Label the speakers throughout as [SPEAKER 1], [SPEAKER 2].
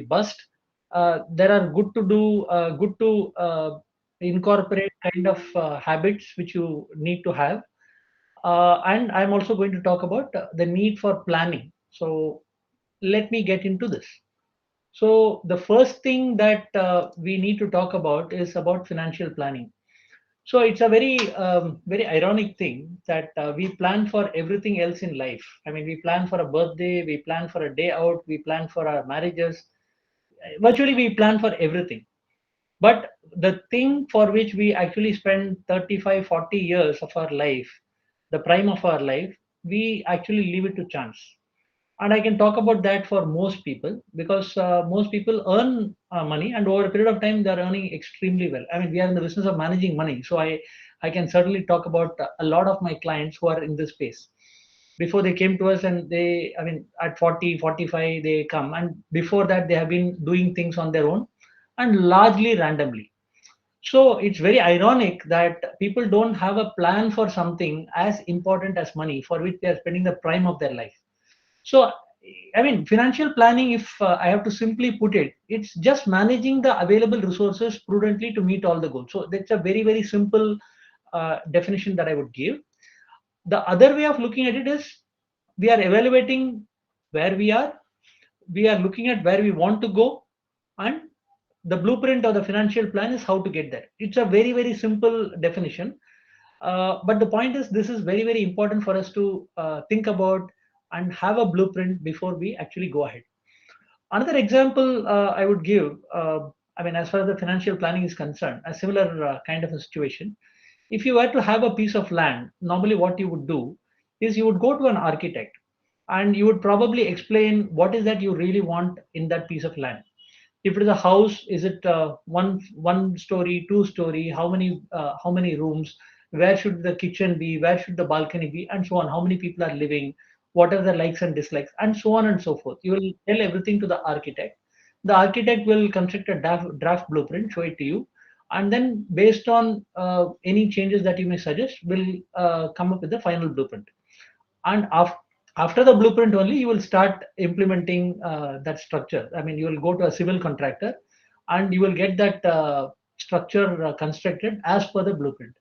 [SPEAKER 1] bust. There are good to incorporate kind of habits which you need to have. And I'm also going to talk about the need for planning. So let me get into this. So the first thing that we need to talk about is about financial planning. So it's a very ironic thing that we plan for everything else in life. I mean, we plan for a birthday, we plan for a day out, we plan for our marriages. Virtually, we plan for everything. But the thing for which we actually spend 35, 40 years of our life, the prime of our life, we actually leave it to chance. And I can talk about that for most people because most people earn money, and over a period of time, they're earning extremely well. I mean, we are in the business of managing money. So I can certainly talk about a lot of my clients who are in this space. Before they came to us, and I mean, at 40, 45, they come. And before that, they have been doing things on their own and largely randomly. So it's very ironic that people don't have a plan for something as important as money, for which they are spending the prime of their life. So, I mean, financial planning, if I have to simply put it, it's just managing the available resources prudently to meet all the goals. So that's a very, very simple definition that I would give. The other way of looking at it is we are evaluating where we are looking at where we want to go, and the blueprint or the financial plan is how to get there. It's a very, very simple definition. But the point is, this is very, very important for us to think about and have a blueprint before we actually go ahead. Another example I would give, I mean, as far as the financial planning is concerned, a similar kind of a situation. If you were to have a piece of land, normally what you would do is you would go to an architect and you would probably explain what is that you really want in that piece of land. If it is a house, is it one story, two story, how many rooms, where should the kitchen be, where should the balcony be, and so on, how many people are living, what are the likes and dislikes, and so on and so forth. You will tell everything to the architect. The architect will construct a draft blueprint, show it to you, and then based on any changes that you may suggest, will come up with the final blueprint. And after the blueprint only, you will start implementing that structure. I mean, you will go to a civil contractor and you will get that structure constructed as per the blueprint.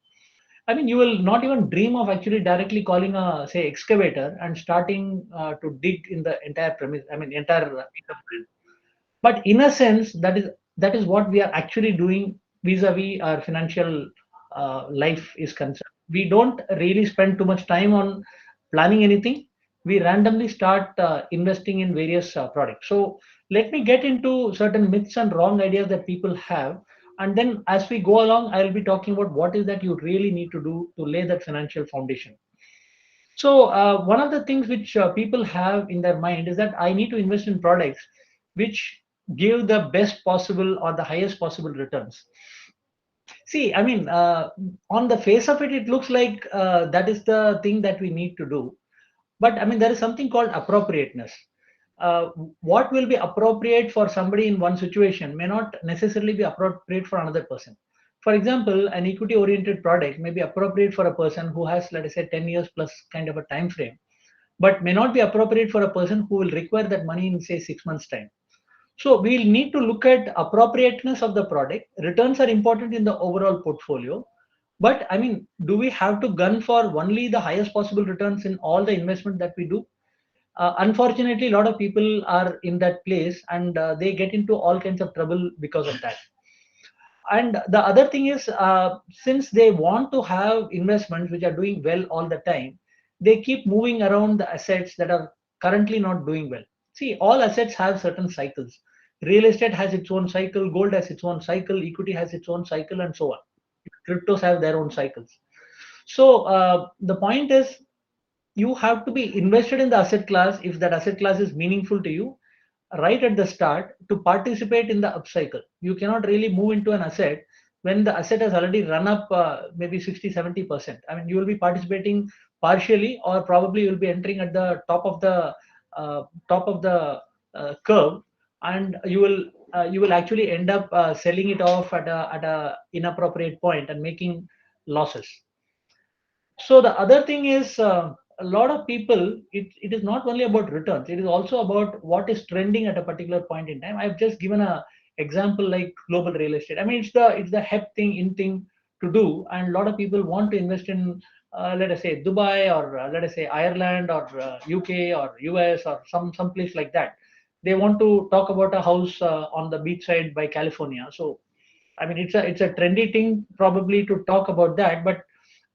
[SPEAKER 1] I mean, you will not even dream of actually directly calling a, say, excavator and starting to dig in the entire premise, I mean, entire piece of land. But in a sense, that is what we are actually doing vis-a-vis our financial life is concerned. We don't really spend too much time on planning anything. We randomly start investing in various products. So let me get into certain myths and wrong ideas that people have, and then as we go along, I'll be talking about what is that you really need to do to lay that financial foundation. So one of the things which people have in their mind is that I need to invest in products which give the best possible or the highest possible returns. See, I mean, on the face of it, it looks like that is the thing that we need to do. But I mean, there is something called appropriateness. Uh, what will be appropriate for somebody in one situation may not necessarily be appropriate for another person. For example, an equity oriented product may be appropriate for a person who has, let us say, 10 years plus kind of a time frame, but may not be appropriate for a person who will require that money in, say, 6 months' time. So we'll need to look at appropriateness of the product. Returns are important in the overall portfolio. But I mean, do we have to gun for only the highest possible returns in all the investment that we do? Unfortunately, a lot of people are in that place, and they get into all kinds of trouble because of that. And the other thing is, since they want to have investments which are doing well all the time, they keep moving around the assets that are currently not doing well. See, all assets have certain cycles. Real estate has its own cycle, gold has its own cycle, equity has its own cycle, and so on. Cryptos have their own cycles. So the point is, you have to be invested in the asset class if that asset class is meaningful to you right at the start to participate in the upcycle. You cannot really move into an asset when the asset has already run up maybe 60, 70%. I mean, you will be participating partially, or probably you'll be entering at the top of the curve, and you will actually end up selling it off at a inappropriate point and making losses. So the other thing is, a lot of people, it is not only about returns, it is also about what is trending at a particular point in time. I've just given a example like global real estate. I mean, it's the hep thing in thing to do, and a lot of people want to invest in, let us say Dubai, or let us say Ireland, or UK or US, or some place like that. They want to talk about a house on the beachside by California. So I mean, it's a trendy thing probably to talk about that, but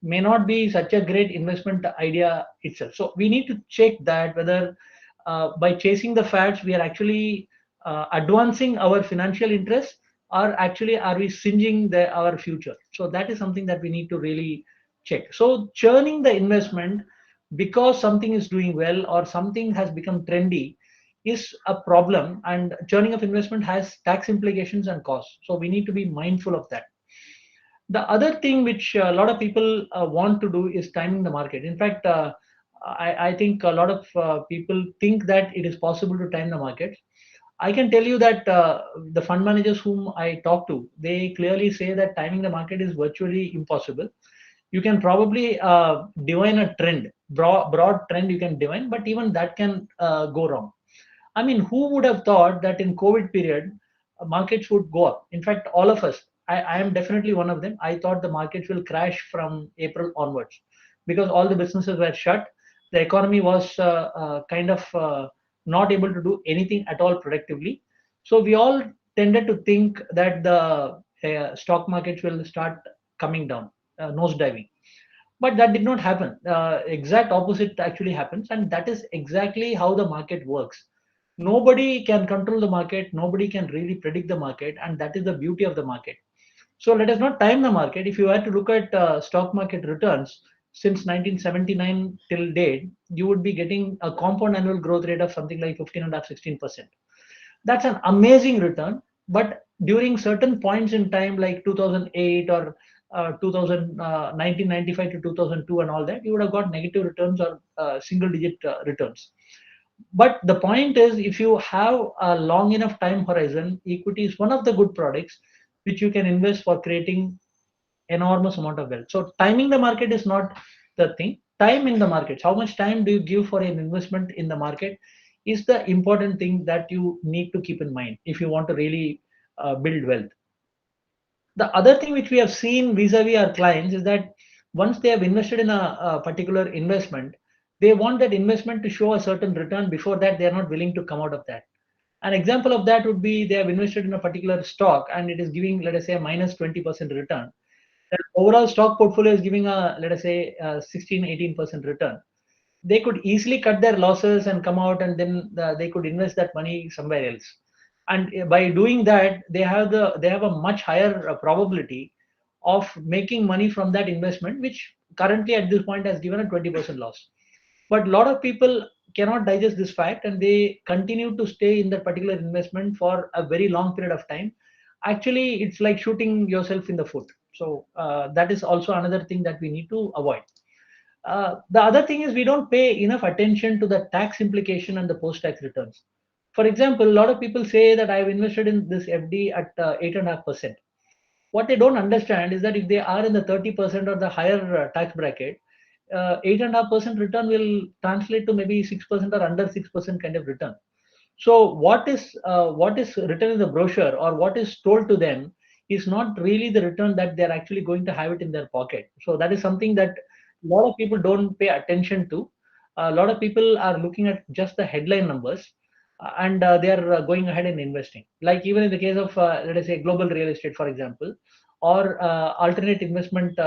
[SPEAKER 1] may not be such a great investment idea itself. So we need to check that whether by chasing the fads we are actually advancing our financial interests, or actually are we singeing our future. So that is something that we need to really check. So churning the investment because something is doing well or something has become trendy is a problem, and churning of investment has tax implications and costs. So we need to be mindful of that. The other thing which a lot of people want to do is timing the market. In fact, I think a lot of people think that it is possible to time the market. I can tell you that the fund managers whom I talk to, they clearly say that timing the market is virtually impossible. You can probably divine a trend, broad trend you can divine, but even that can go wrong. I mean, who would have thought that in COVID period, markets would go up? In fact, all of us, I am definitely one of them. I thought the markets will crash from April onwards because all the businesses were shut. The economy was kind of not able to do anything at all productively. So we all tended to think that the stock markets will start coming down, nosediving. But that did not happen. Exact opposite actually happens, and that is exactly how the market works. Nobody can control the market, nobody can really predict the market, and that is the beauty of the market. So let us not time the market. If you were to look at stock market returns since 1979 till date, you would be getting a compound annual growth rate of something like 15.5, 16%. That's an amazing return. But during certain points in time, like 2008 or 1995 to 2002 and all that, you would have got negative returns or single digit returns. But the point is, if you have a long enough time horizon, equity is one of the good products which you can invest for creating enormous amount of wealth. So timing the market is not the thing. Time in the markets, how much time do you give for an investment in the market, is the important thing that you need to keep in mind if you want to really build wealth. The other thing which we have seen vis-a-vis our clients is that once they have invested in a particular investment, they want that investment to show a certain return. Before that, they are not willing to come out of that. An example of that would be they have invested in a particular stock and it is giving, let us say, a minus 20% return. The overall stock portfolio is giving a, let us say, 16, 18% return. They could easily cut their losses and come out, and then they could invest that money somewhere else. And by doing that, they have a much higher probability of making money from that investment, which currently at this point has given a 20% loss. But a lot of people cannot digest this fact, and they continue to stay in that particular investment for a very long period of time. Actually, it's like shooting yourself in the foot. So that is also another thing that we need to avoid. The other thing is we don't pay enough attention to the tax implication and the post-tax returns. For example, a lot of people say that I've invested in this FD at 8.5%. What they don't understand is that if they are in the 30% or the higher tax bracket, 8.5% return will translate to maybe 6% or under 6% kind of return. So what is written in the brochure or what is told to them is not really the return that they're actually going to have it in their pocket. So that is something that a lot of people don't pay attention to. A lot of people are looking at just the headline numbers, and they are going ahead and investing. Like even in the case of let us say global real estate, for example, or alternate investment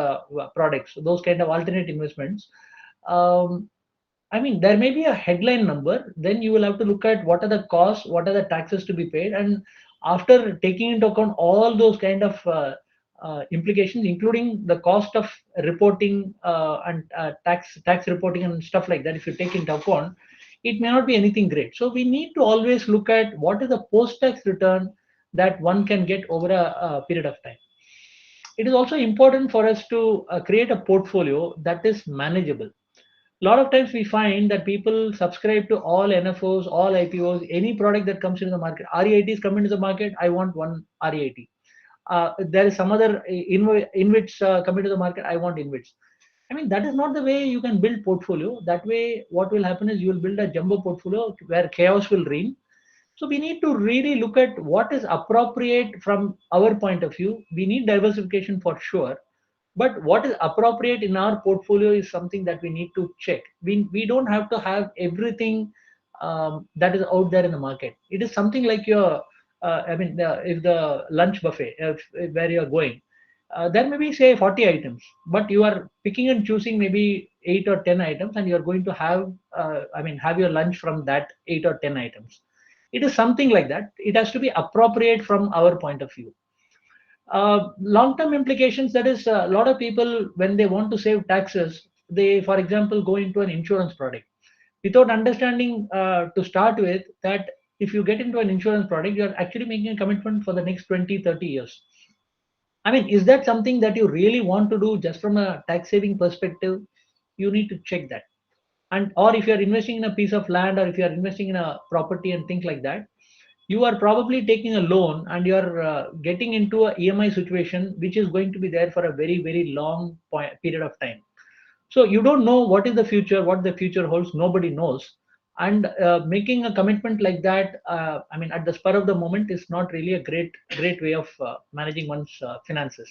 [SPEAKER 1] products, those kind of alternate investments. Um, I mean, there may be a headline number. Then you will have to look at what are the costs, what are the taxes to be paid, and after taking into account all those kind of implications, including the cost of reporting and tax reporting and stuff like that, if you take into account, it may not be anything great. So we need to always look at what is the post-tax return that one can get over a period of time. It is also important for us to create a portfolio that is manageable. A lot of times we find that people subscribe to all NFOs, all IPOs, any product that comes into the market. REITs come into the market, I want one REIT. There is some other InvITs come into the market, I want InvITs. I mean, that is not the way you can build portfolio. That way, what will happen is you will build a jumbo portfolio where chaos will reign. So we need to really look at what is appropriate from our point of view. We need diversification for sure, but what is appropriate in our portfolio is something that we need to check. We don't have to have everything that is out there in the market. It is something like your, if the lunch buffet, if where you are going, there may be say 40 items, but you are picking and choosing maybe 8 or 10 items, and you are going to have, have your lunch from that 8 or 10 items. It is something like that. It has to be appropriate from our point of view. Long-term implications, that is, a lot of people, when they want to save taxes, they, for example, go into an insurance product without understanding, to start with, that if you get into an insurance product, you're actually making a commitment for the next 20, 30 years. I mean, is that something that you really want to do just from a tax saving perspective? You need to check that. And or if you're investing in a piece of land, or if you're investing in a property and things like that, you are probably taking a loan, and you're getting into a EMI situation which is going to be there for a very, very long period of time. So you don't know what is the future, what the future holds. Nobody knows. And making a commitment like that, at the spur of the moment, is not really a great way of managing one's finances.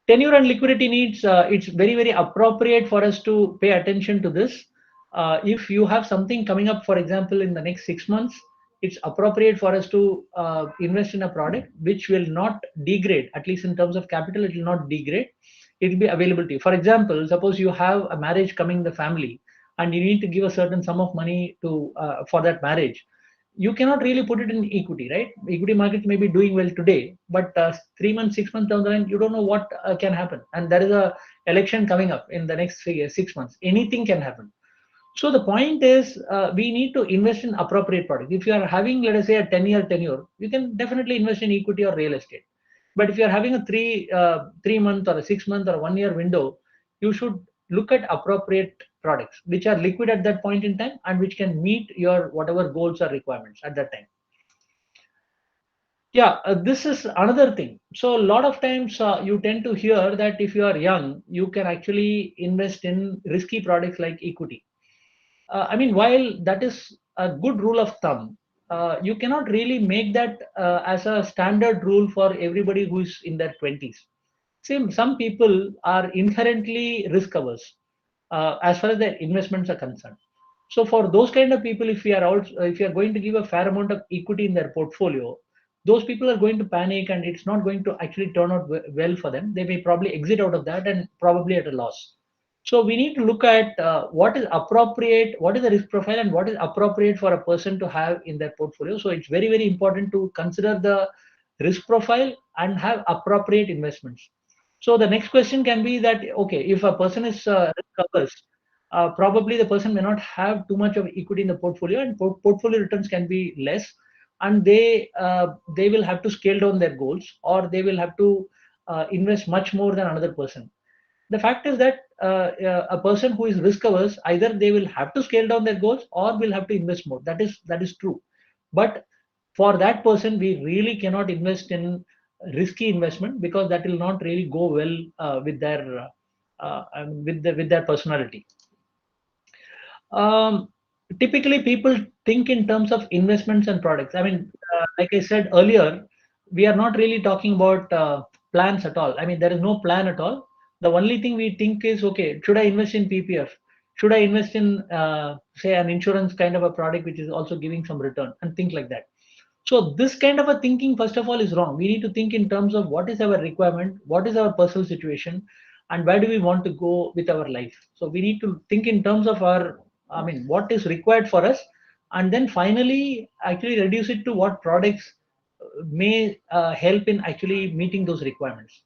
[SPEAKER 1] Tenure and liquidity needs, it's very, very appropriate for us to pay attention to this. If you have something coming up, for example, in the next 6 months, it's appropriate for us to invest in a product which will not degrade. At least in terms of capital, it will not degrade. It will be available to you. For example, suppose you have a marriage coming in the family, and you need to give a certain sum of money to for that marriage. You cannot really put it in equity, right? Equity markets may be doing well today, but 3 months, 6 months down the line, you don't know what can happen. And there is a election coming up in the next 6 months. Anything can happen. So the point is, we need to invest in appropriate product. If you are having, let us say, a 10-year tenure, you can definitely invest in equity or real estate. But if you are having a 3 month or a 6 month or a 1 year window, you should look at appropriate products which are liquid at that point in time, and which can meet your whatever goals or requirements at that time. Yeah, this is another thing. So a lot of times, you tend to hear that if you are young, you can actually invest in risky products like equity. While that is a good rule of thumb, you cannot really make that as a standard rule for everybody who is in their 20s. See, some people are inherently risk averse as far as their investments are concerned. So for those kind of people, if we are going to give a fair amount of equity in their portfolio, those people are going to panic, and it's not going to actually turn out well for them. They may probably exit out of that, and probably at a loss. So we need to look at what is appropriate, what is the risk profile, and what is appropriate for a person to have in their portfolio. So it's very, very important to consider the risk profile and have appropriate investments. So the next question can be that, okay, if a person is risk averse, probably the person may not have too much of equity in the portfolio, and portfolio returns can be less, and they will have to scale down their goals, or they will have to invest much more than another person. The fact is that a person who is risk averse, either they will have to scale down their goals, or will have to invest more. That is true. But for that person, we really cannot invest in risky investment, because that will not really go well with their personality. um, Typically, people think in terms of investments and products. Like I said earlier, we are not really talking about plans at all. There is no plan at all. The only thing we think is, okay, should I invest in PPF? Should I invest in, say, an insurance kind of a product which is also giving some return, and things like that. So this kind of a thinking, first of all, is wrong. We need to think in terms of what is our requirement, what is our personal situation, and where do we want to go with our life. So we need to think in terms of what is required for us, and then finally actually reduce it to what products may help in actually meeting those requirements.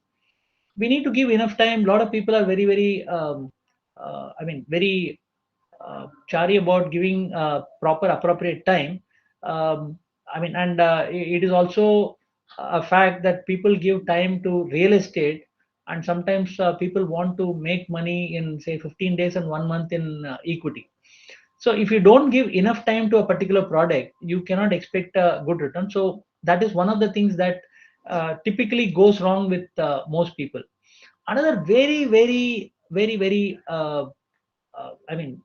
[SPEAKER 1] We need to give enough time. A lot of people are very, very, very chary about giving proper appropriate time. And it is also a fact that people give time to real estate, and sometimes people want to make money in, say, 15 days and 1 month in equity. So if you don't give enough time to a particular product, you cannot expect a good return. So that is one of the things that typically goes wrong with most people. Another very, very very very I mean,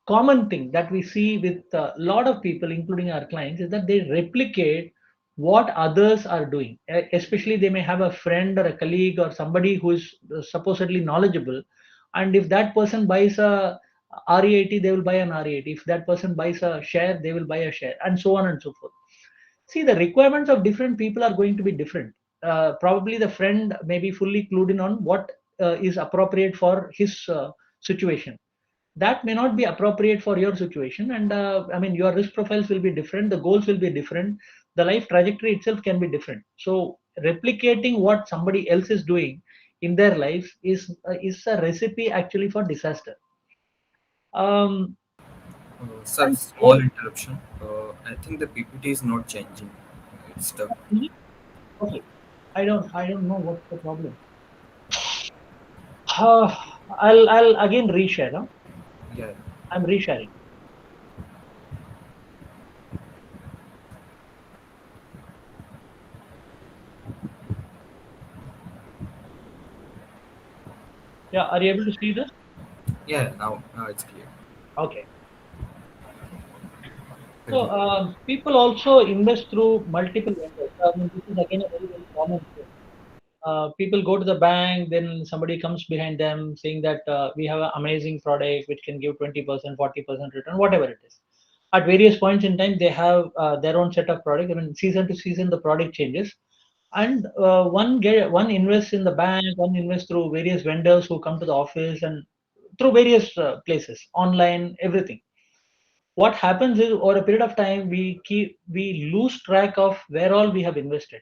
[SPEAKER 1] common thing that we see with a lot of people, including our clients, is that they replicate what others are doing. Especially, they may have a friend or a colleague or somebody who is supposedly knowledgeable, and if that person buys a REIT, they will buy an REIT. If that person buys a share, they will buy a share, and so on and so forth. See, the requirements of different people are going to be different. Probably the friend may be fully clued in on what is appropriate for his situation. That may not be appropriate for your situation, and I mean, your risk profiles will be different, the goals will be different, the life trajectory itself can be different. So replicating what somebody else is doing in their life is a recipe actually for disaster. um,
[SPEAKER 2] Sir,
[SPEAKER 1] and
[SPEAKER 2] small interruption. I think the PPT is not changing. It's stuck.
[SPEAKER 1] okay, I don't know what's the problem. I'll again reshare, huh?
[SPEAKER 2] Yeah.
[SPEAKER 1] I'm resharing. Yeah, are you able to see this?
[SPEAKER 2] Yeah. Now it's clear.
[SPEAKER 1] Okay. So
[SPEAKER 2] Continue.
[SPEAKER 1] people also invest through multiple vendors. I mean, this is again a very very common thing. People go to the bank, then somebody comes behind them saying that we have an amazing product which can give 20%, 40% return, whatever it is. At various points in time, they have their own set of product. I mean, season to season, the product changes, and one invests in the bank, one invests through various vendors who come to the office, and through various places, online, everything. What happens is, over a period of time, we lose track of where all we have invested,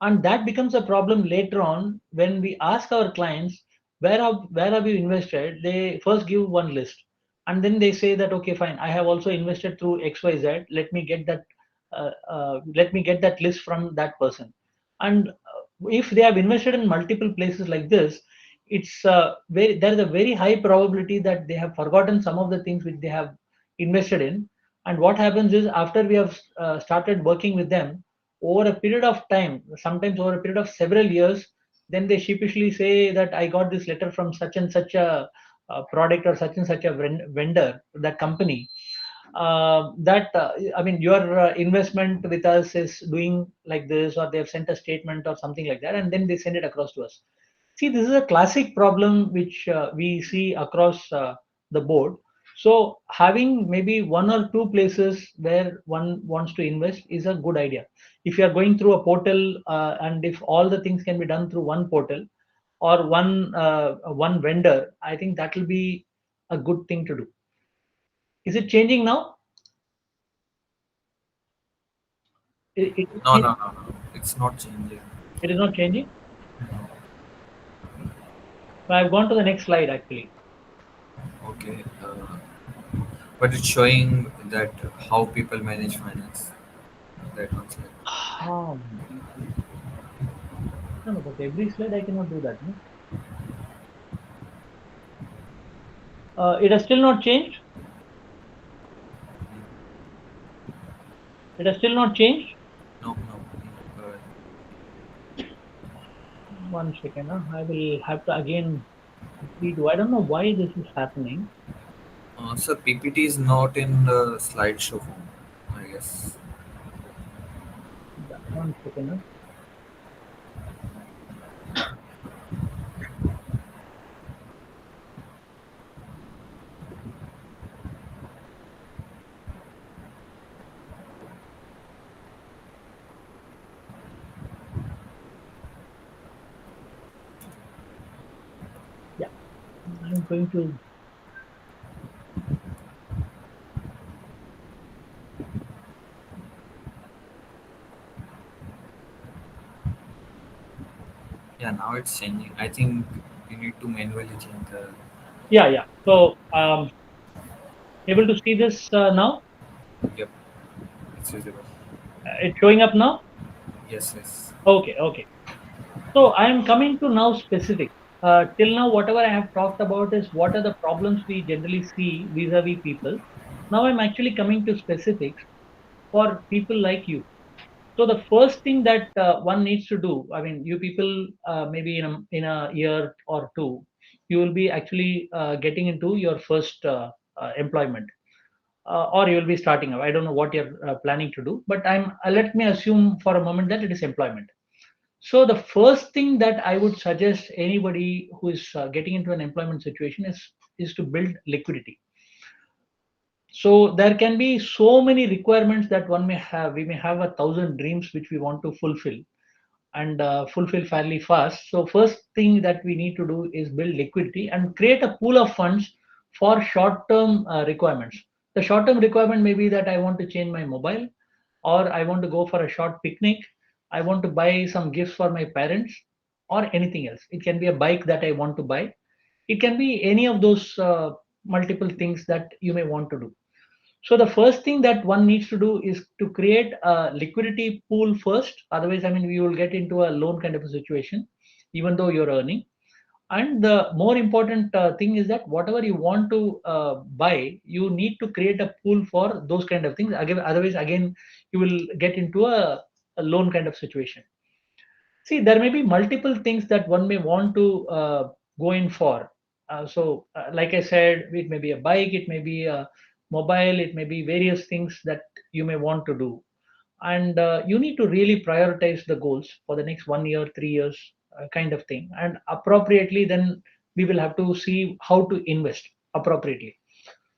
[SPEAKER 1] and that becomes a problem later on when we ask our clients, where have you invested. They first give one list, and then they say that, okay, fine, I have also invested through XYZ, let me get that list from that person. And if they have invested in multiple places like this, there is a very high probability that they have forgotten some of the things which they have invested in. And what happens is, after we have started working with them over a period of time, sometimes over a period of several years, then they sheepishly say that I got this letter from such and such a product, or such and such a vendor, that company. That I mean, your investment with us is doing like this, or they have sent a statement or something like that, and then they send it across to us. See, this is a classic problem which we see across the board. So having maybe one or two places where one wants to invest is a good idea. If you are going through a portal, and if all the things can be done through one portal or one vendor, I think that will be a good thing to do. Is it changing now? It,
[SPEAKER 2] No,
[SPEAKER 1] it,
[SPEAKER 2] no, no, no. It's not changing.
[SPEAKER 1] it is not changing. So I've gone to the next slide actually.
[SPEAKER 2] Okay. But it's showing that how people manage finance. That one's like.
[SPEAKER 1] Um, no, no, but every slide I cannot do that. No? It has still not changed. It has still not changed.
[SPEAKER 2] No, no.
[SPEAKER 1] One second. I will have to again redo. I don't know why this is happening.
[SPEAKER 2] So PPT is not in the slideshow form, I guess.
[SPEAKER 1] Yeah, one second. Yeah, I'm going to.
[SPEAKER 2] Yeah, now it's changing. I think you need to manually change the.
[SPEAKER 1] Yeah, yeah. So able to see this now?
[SPEAKER 2] Yep, it's visible.
[SPEAKER 1] It's showing up now.
[SPEAKER 2] Yes, yes.
[SPEAKER 1] Okay, okay. So I am coming to now specific. Till now, whatever I have talked about is what are the problems we generally see vis-a-vis people. Now I'm actually coming to specifics for people like you. So the first thing that one needs to do, I mean, you people, maybe in a year or two, you will be actually getting into your first employment, or you will be starting up. I don't know what you're planning to do, but let me assume for a moment that it is employment. So the first thing that I would suggest anybody who is getting into an employment situation is to build liquidity. So there can be so many requirements that one may have. We may have 1,000 dreams which we want to fulfill, and fulfill fairly fast. So first thing that we need to do is build liquidity and create a pool of funds for short-term requirements. The short-term requirement may be that I want to change my mobile, or I want to go for a short picnic, I want to buy some gifts for my parents, or anything else. It can be a bike that I want to buy. It can be any of those multiple things that you may want to do. So the first thing that one needs to do is to create a liquidity pool first. Otherwise, I mean, we will get into a loan kind of a situation, even though you're earning. And the more important thing is that whatever you want to buy, you need to create a pool for those kind of things. Again, otherwise, again, you will get into a loan kind of situation. See, there may be multiple things that one may want to go in for. Like I said, it may be a bike, it may be a mobile, it may be various things that you may want to do. And you need to really prioritize the goals for the next 1 year, 3 years, kind of thing. And appropriately, then we will have to see how to invest appropriately.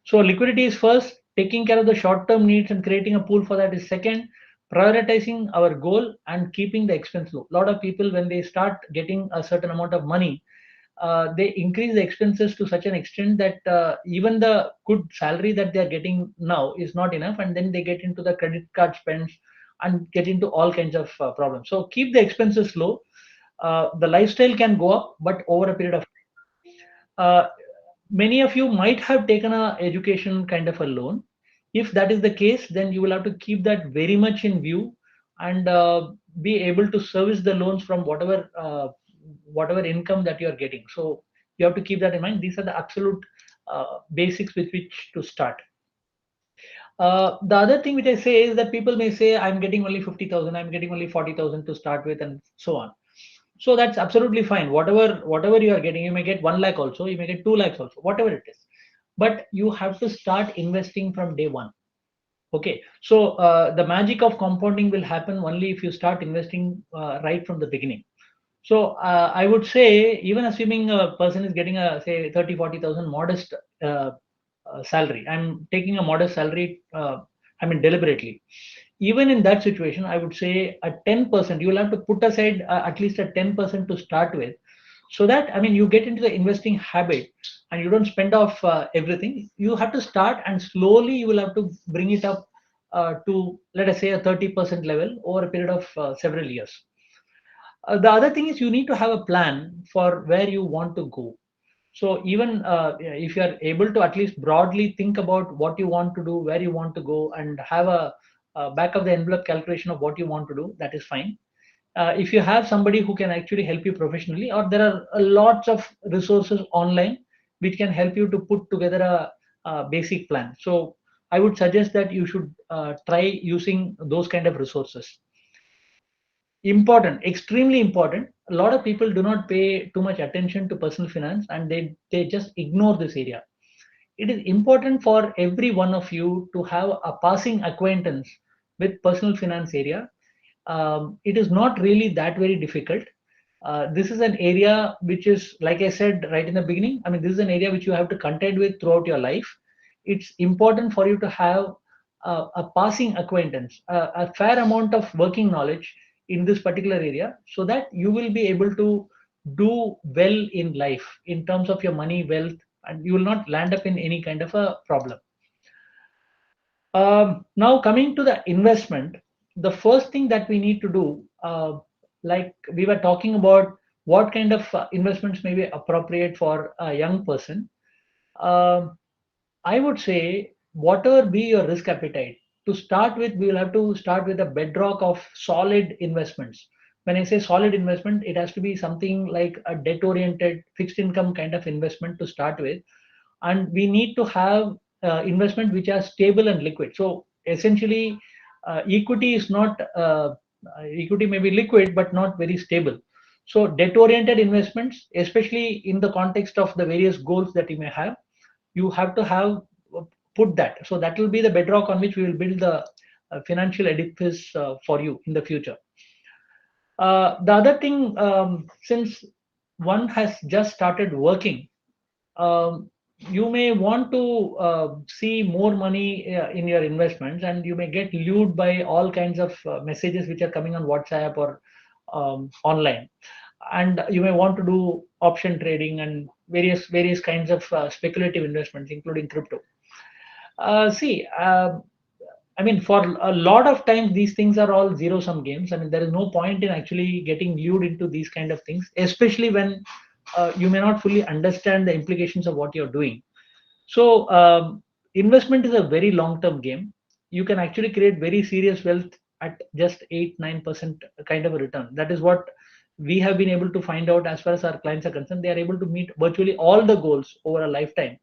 [SPEAKER 1] So liquidity is first, taking care of the short-term needs and creating a pool for that is second, prioritizing our goal and keeping the expense low. A lot of people, when they start getting a certain amount of money, they increase the expenses to such an extent that even the good salary that they are getting now is not enough, and then they get into the credit card spends and get into all kinds of problems. So keep the expenses low. The lifestyle can go up, but over a period of uh, many of you might have taken a education kind of a loan. If that is the case, then you will have to keep that very much in view, and be able to service the loans from whatever income that you are getting. So you have to keep that in mind. These are the absolute basics with which to start. The other thing which I say is that people may say, I'm getting only 50,000, I'm getting only 40,000 to start with, and so on. So that's absolutely fine. Whatever you are getting, you may get 1 lakh also, you may get 2 lakhs also, whatever it is. But you have to start investing from day one. Okay. So the magic of compounding will happen only if you start investing right from the beginning. So I would say, even assuming a person is getting a say 30, 40,000 modest salary, I'm taking a modest salary, I mean deliberately. Even in that situation, I would say a 10%, you will have to put aside at least a 10% to start with, so that, I mean, you get into the investing habit and you don't spend off everything. You have to start, and slowly you will have to bring it up to, let us say, a 30% level over a period of several years. The other thing is, you need to have a plan for where you want to go. So even if you are able to at least broadly think about what you want to do, where you want to go, and have a back of the envelope calculation of what you want to do, that is fine. If you have somebody who can actually help you professionally, or there are lots of resources online which can help you to put together a basic plan. So I would suggest that you should try using those kind of resources. Important, extremely important. A lot of people do not pay too much attention to personal finance, and they just ignore this area. It is important for every one of you to have a passing acquaintance with personal finance area. It is not really that very difficult. This is an area which is, like I said right in the beginning, I mean, this is an area which you have to contend with throughout your life. It's important for you to have a passing acquaintance, a fair amount of working knowledge in this particular area, so that you will be able to do well in life in terms of your money, wealth, and you will not land up in any kind of a problem. Now, coming to the investment, the first thing that we need to do, like we were talking about, what kind of investments may be appropriate for a young person. Um I would say, whatever be your risk appetite, to start with, we will have to start with a bedrock of solid investments. When I say solid investment, it has to be something like a debt oriented fixed income kind of investment to start with. And we need to have investment which are stable and liquid. So essentially, equity is not, equity may be liquid but not very stable. So debt oriented investments, especially in the context of the various goals that you may have, you have to have put that. So that will be the bedrock on which we will build the financial edifice for you in the future. The other thing, since one has just started working, um, you may want to see more money in your investments, and you may get lured by all kinds of messages which are coming on WhatsApp or online, and you may want to do option trading and various kinds of speculative investments, including crypto. See, I mean, for a lot of times, these things are all zero sum games. I mean, there is no point in actually getting lured into these kind of things, especially when you may not fully understand the implications of what you're doing. So, investment is a very long term game. You can actually create very serious wealth at just 8 9% kind of a return. That is what we have been able to find out as far as our clients are concerned. They are able to meet virtually all the goals over a lifetime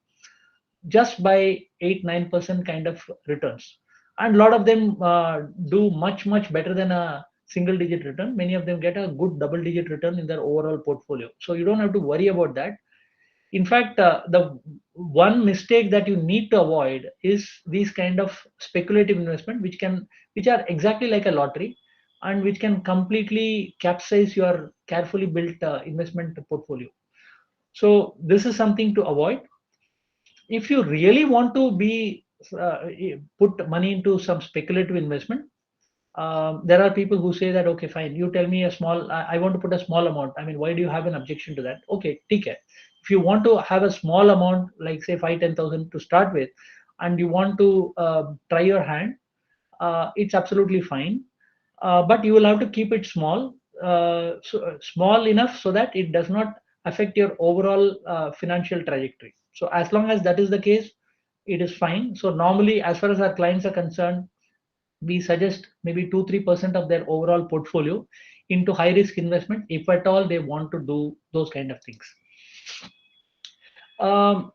[SPEAKER 1] just by 8 9% kind of returns, and a lot of them do much better than a single digit return. Many of them get a good double digit return in their overall portfolio, so you don't have to worry about that. In fact, the one mistake that you need to avoid is these kind of speculative investment, which are exactly like a lottery, and which can completely capsize your carefully built investment portfolio. So this is something to avoid. If you really want to be put money into some speculative investment, there are people who say that, okay, fine, you tell me a small, I want to put a small amount. I mean, why do you have an objection to that? Okay, take it. If you want to have a small amount, like say 5 10,000 to start with, and you want to try your hand, it's absolutely fine. But you will have to keep it small, small enough so that it does not affect your overall financial trajectory. So as long as that is the case, it is fine. So normally, as far as our clients are concerned, we suggest maybe 2 3% of their overall portfolio into high risk investment if at all they want to do those kind of things. Um,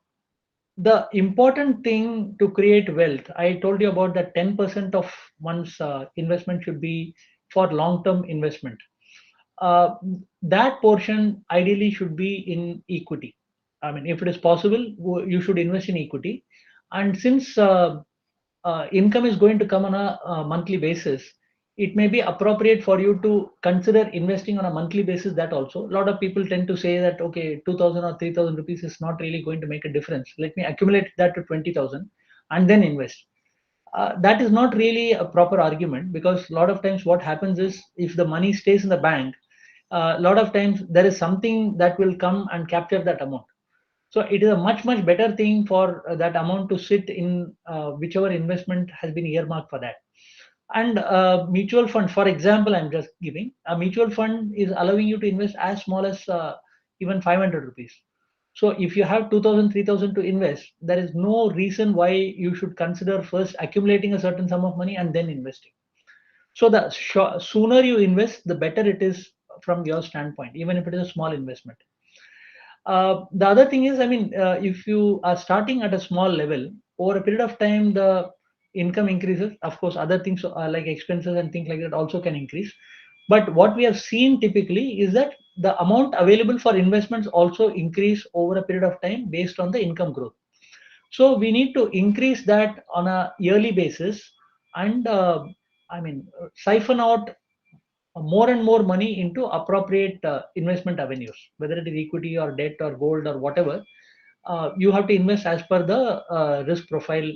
[SPEAKER 1] the important thing to create wealth, I told you about that 10% of one's investment should be for long term investment. uh, that portion ideally should be in equity. I mean, if it is possible, you should invest in equity. And since income is going to come on a monthly basis, it may be appropriate for you to consider investing on a monthly basis. That also, a lot of people tend to say that, okay, 2,000 or 3,000 rupees is not really going to make a difference. Let me accumulate that to 20,000 and then invest. That is not really a proper argument, because a lot of times what happens is, if the money stays in the bank, a lot of times there is something that will come and capture that amount. So it is a much better thing for that amount to sit in whichever investment has been earmarked for that. And mutual fund, for example, I'm just giving a mutual fund is allowing you to invest as small as even 500 rupees. So if you have 2,000 3,000 to invest, there is no reason why you should consider first accumulating a certain sum of money and then investing. So the sooner you invest, the better it is from your standpoint, even if it is a small investment. The other thing is, I mean, if you are starting at a small level, over a period of time, the income increases. Of course, other things like expenses and things like that also can increase. But what we have seen typically is that the amount available for investments also increase over a period of time based on the income growth. So we need to increase that on a yearly basis, and I mean, siphon out more and more money into appropriate investment avenues, whether it is equity or debt or gold or whatever. You have to invest as per the risk profile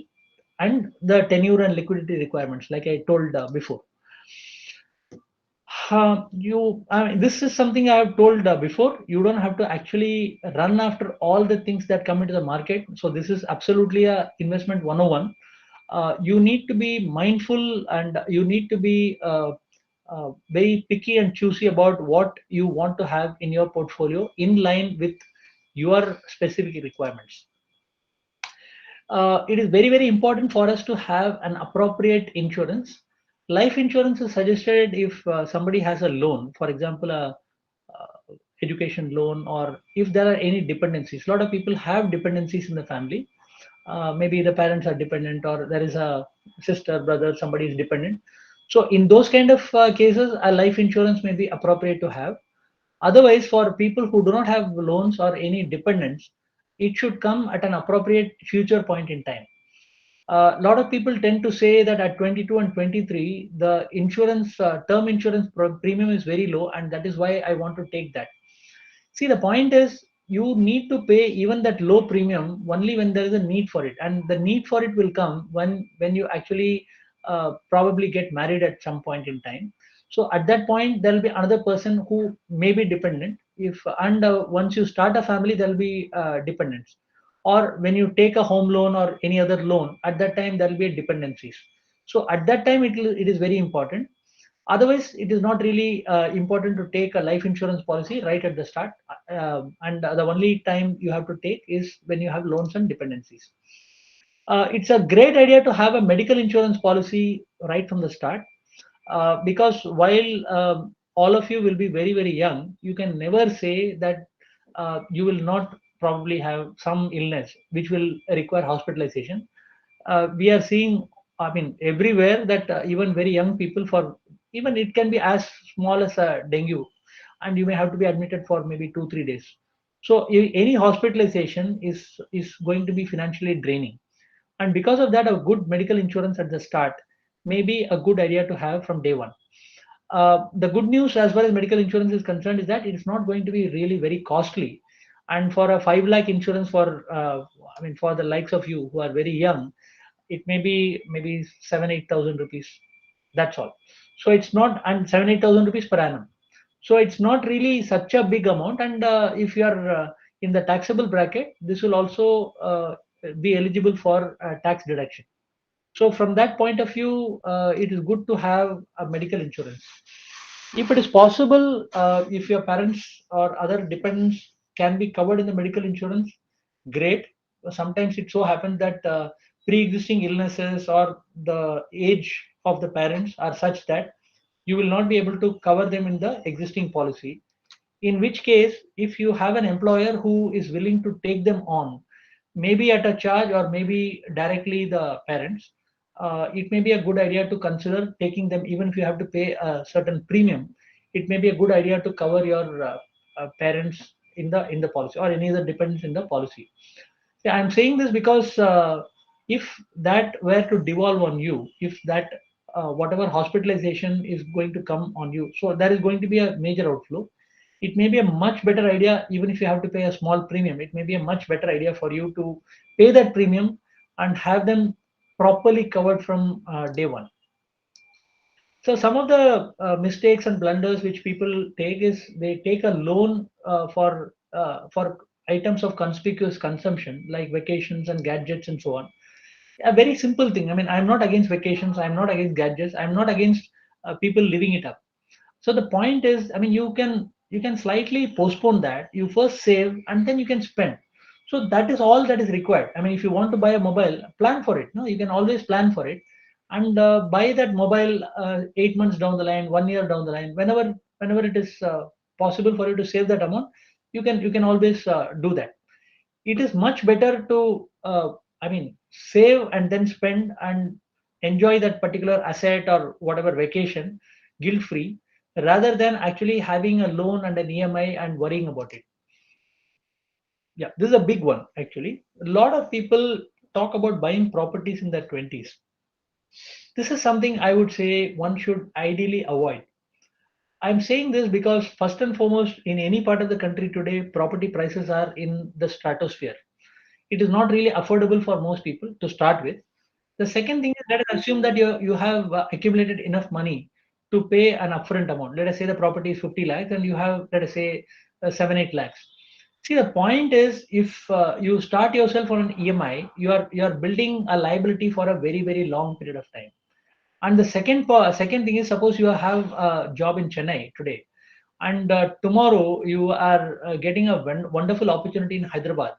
[SPEAKER 1] and the tenure and liquidity requirements, like I told before. I mean, this is something I have told before. You don't have to actually run after all the things that come into the market. So this is absolutely a investment 101. You need to be mindful, and you need to be very picky and choosy about what you want to have in your portfolio in line with your specific requirements. It is very important for us to have an appropriate insurance. Life insurance is suggested if somebody has a loan, for example, a education loan, or if there are any dependencies. A lot of people have dependencies in the family. Maybe the parents are dependent, or there is a sister, brother, somebody is dependent. So in those kind of cases, a life insurance may be appropriate to have. Otherwise, for people who do not have loans or any dependents, it should come at an appropriate future point in time. A lot of people tend to say that at 22 and 23, the insurance, term insurance premium is very low, and that is why I want to take that. See, the point is you need to pay even that low premium only when there is a need for it, and the need for it will come when you actually probably get married at some point in time. So at that point, there will be another person who may be dependent. If and once you start a family, there will be dependents. Or when you take a home loan or any other loan, at that time there will be dependencies. So at that time, it is very important. Otherwise, it is not really important to take a life insurance policy right at the start. And the only time you have to take is when you have loans and dependencies. It's a great idea to have a medical insurance policy right from the start, because while all of you will be very very young, you can never say that you will not probably have some illness which will require hospitalization. We are seeing, I mean, everywhere that even very young people, for even it can be as small as a dengue, and you may have to be admitted for maybe 2 3 days. So any hospitalization is going to be financially draining, and because of that, a good medical insurance at the start may be a good idea to have from day one. The good news as far as medical insurance is concerned is that it's not going to be really very costly. And for a 5 lakh insurance for, I mean, for the likes of you who are very young, it may be maybe 7 8,000 rupees. That's all. So it's not, and 7 8,000 rupees per annum. So it's not really such a big amount. And if you are in the taxable bracket, this will also be eligible for tax deduction. So from that point of view, it is good to have a medical insurance. If it is possible, if your parents or other dependents can be covered in the medical insurance, great. Sometimes it so happens that pre-existing illnesses or the age of the parents are such that you will not be able to cover them in the existing policy. In which case, if you have an employer who is willing to take them on, maybe at a charge or maybe directly the parents, it may be a good idea to consider taking them, even if you have to pay a certain premium. It may be a good idea to cover your parents in the policy, or any other dependents in the policy. Yeah, I'm saying this because if that were to devolve on you, if that whatever hospitalization is going to come on you, so there is going to be a major outflow. It may be a much better idea, even if you have to pay a small premium. It may be a much better idea for you to pay that premium and have them properly covered from day one. So some of the mistakes and blunders which people take is they take a loan for items of conspicuous consumption like vacations and gadgets and so on. A very simple thing. I mean, I'm not against vacations. I'm not against gadgets. I'm not against people living it up. So the point is, I mean, you can slightly postpone that. You first save and then you can spend. So that is all that is required. I mean, if you want to buy a mobile, plan for it. No, you can always plan for it, and buy that mobile 8 months down the line, 1 year down the line, whenever it is possible for you to save that amount, you can always do that. It is much better to I mean, save and then spend and enjoy that particular asset or whatever vacation guilt free, rather than actually having a loan and an EMI and worrying about it. Yeah, this is a big one actually. A lot of people talk about buying properties in their 20s. This is something I would say one should ideally avoid. I'm saying this because first and foremost, in any part of the country today, property prices are in the stratosphere. It is not really affordable for most people to start with. The second thing is, let us assume that you have accumulated enough money to pay an upfront amount. Let us say the property is 50 lakhs and you have, let us say, 7 8 lakhs. See, the point is, if you start yourself on an EMI, you are building a liability for a very very long period of time. And the second thing is, suppose you have a job in Chennai today, and tomorrow you are getting a wonderful opportunity in Hyderabad.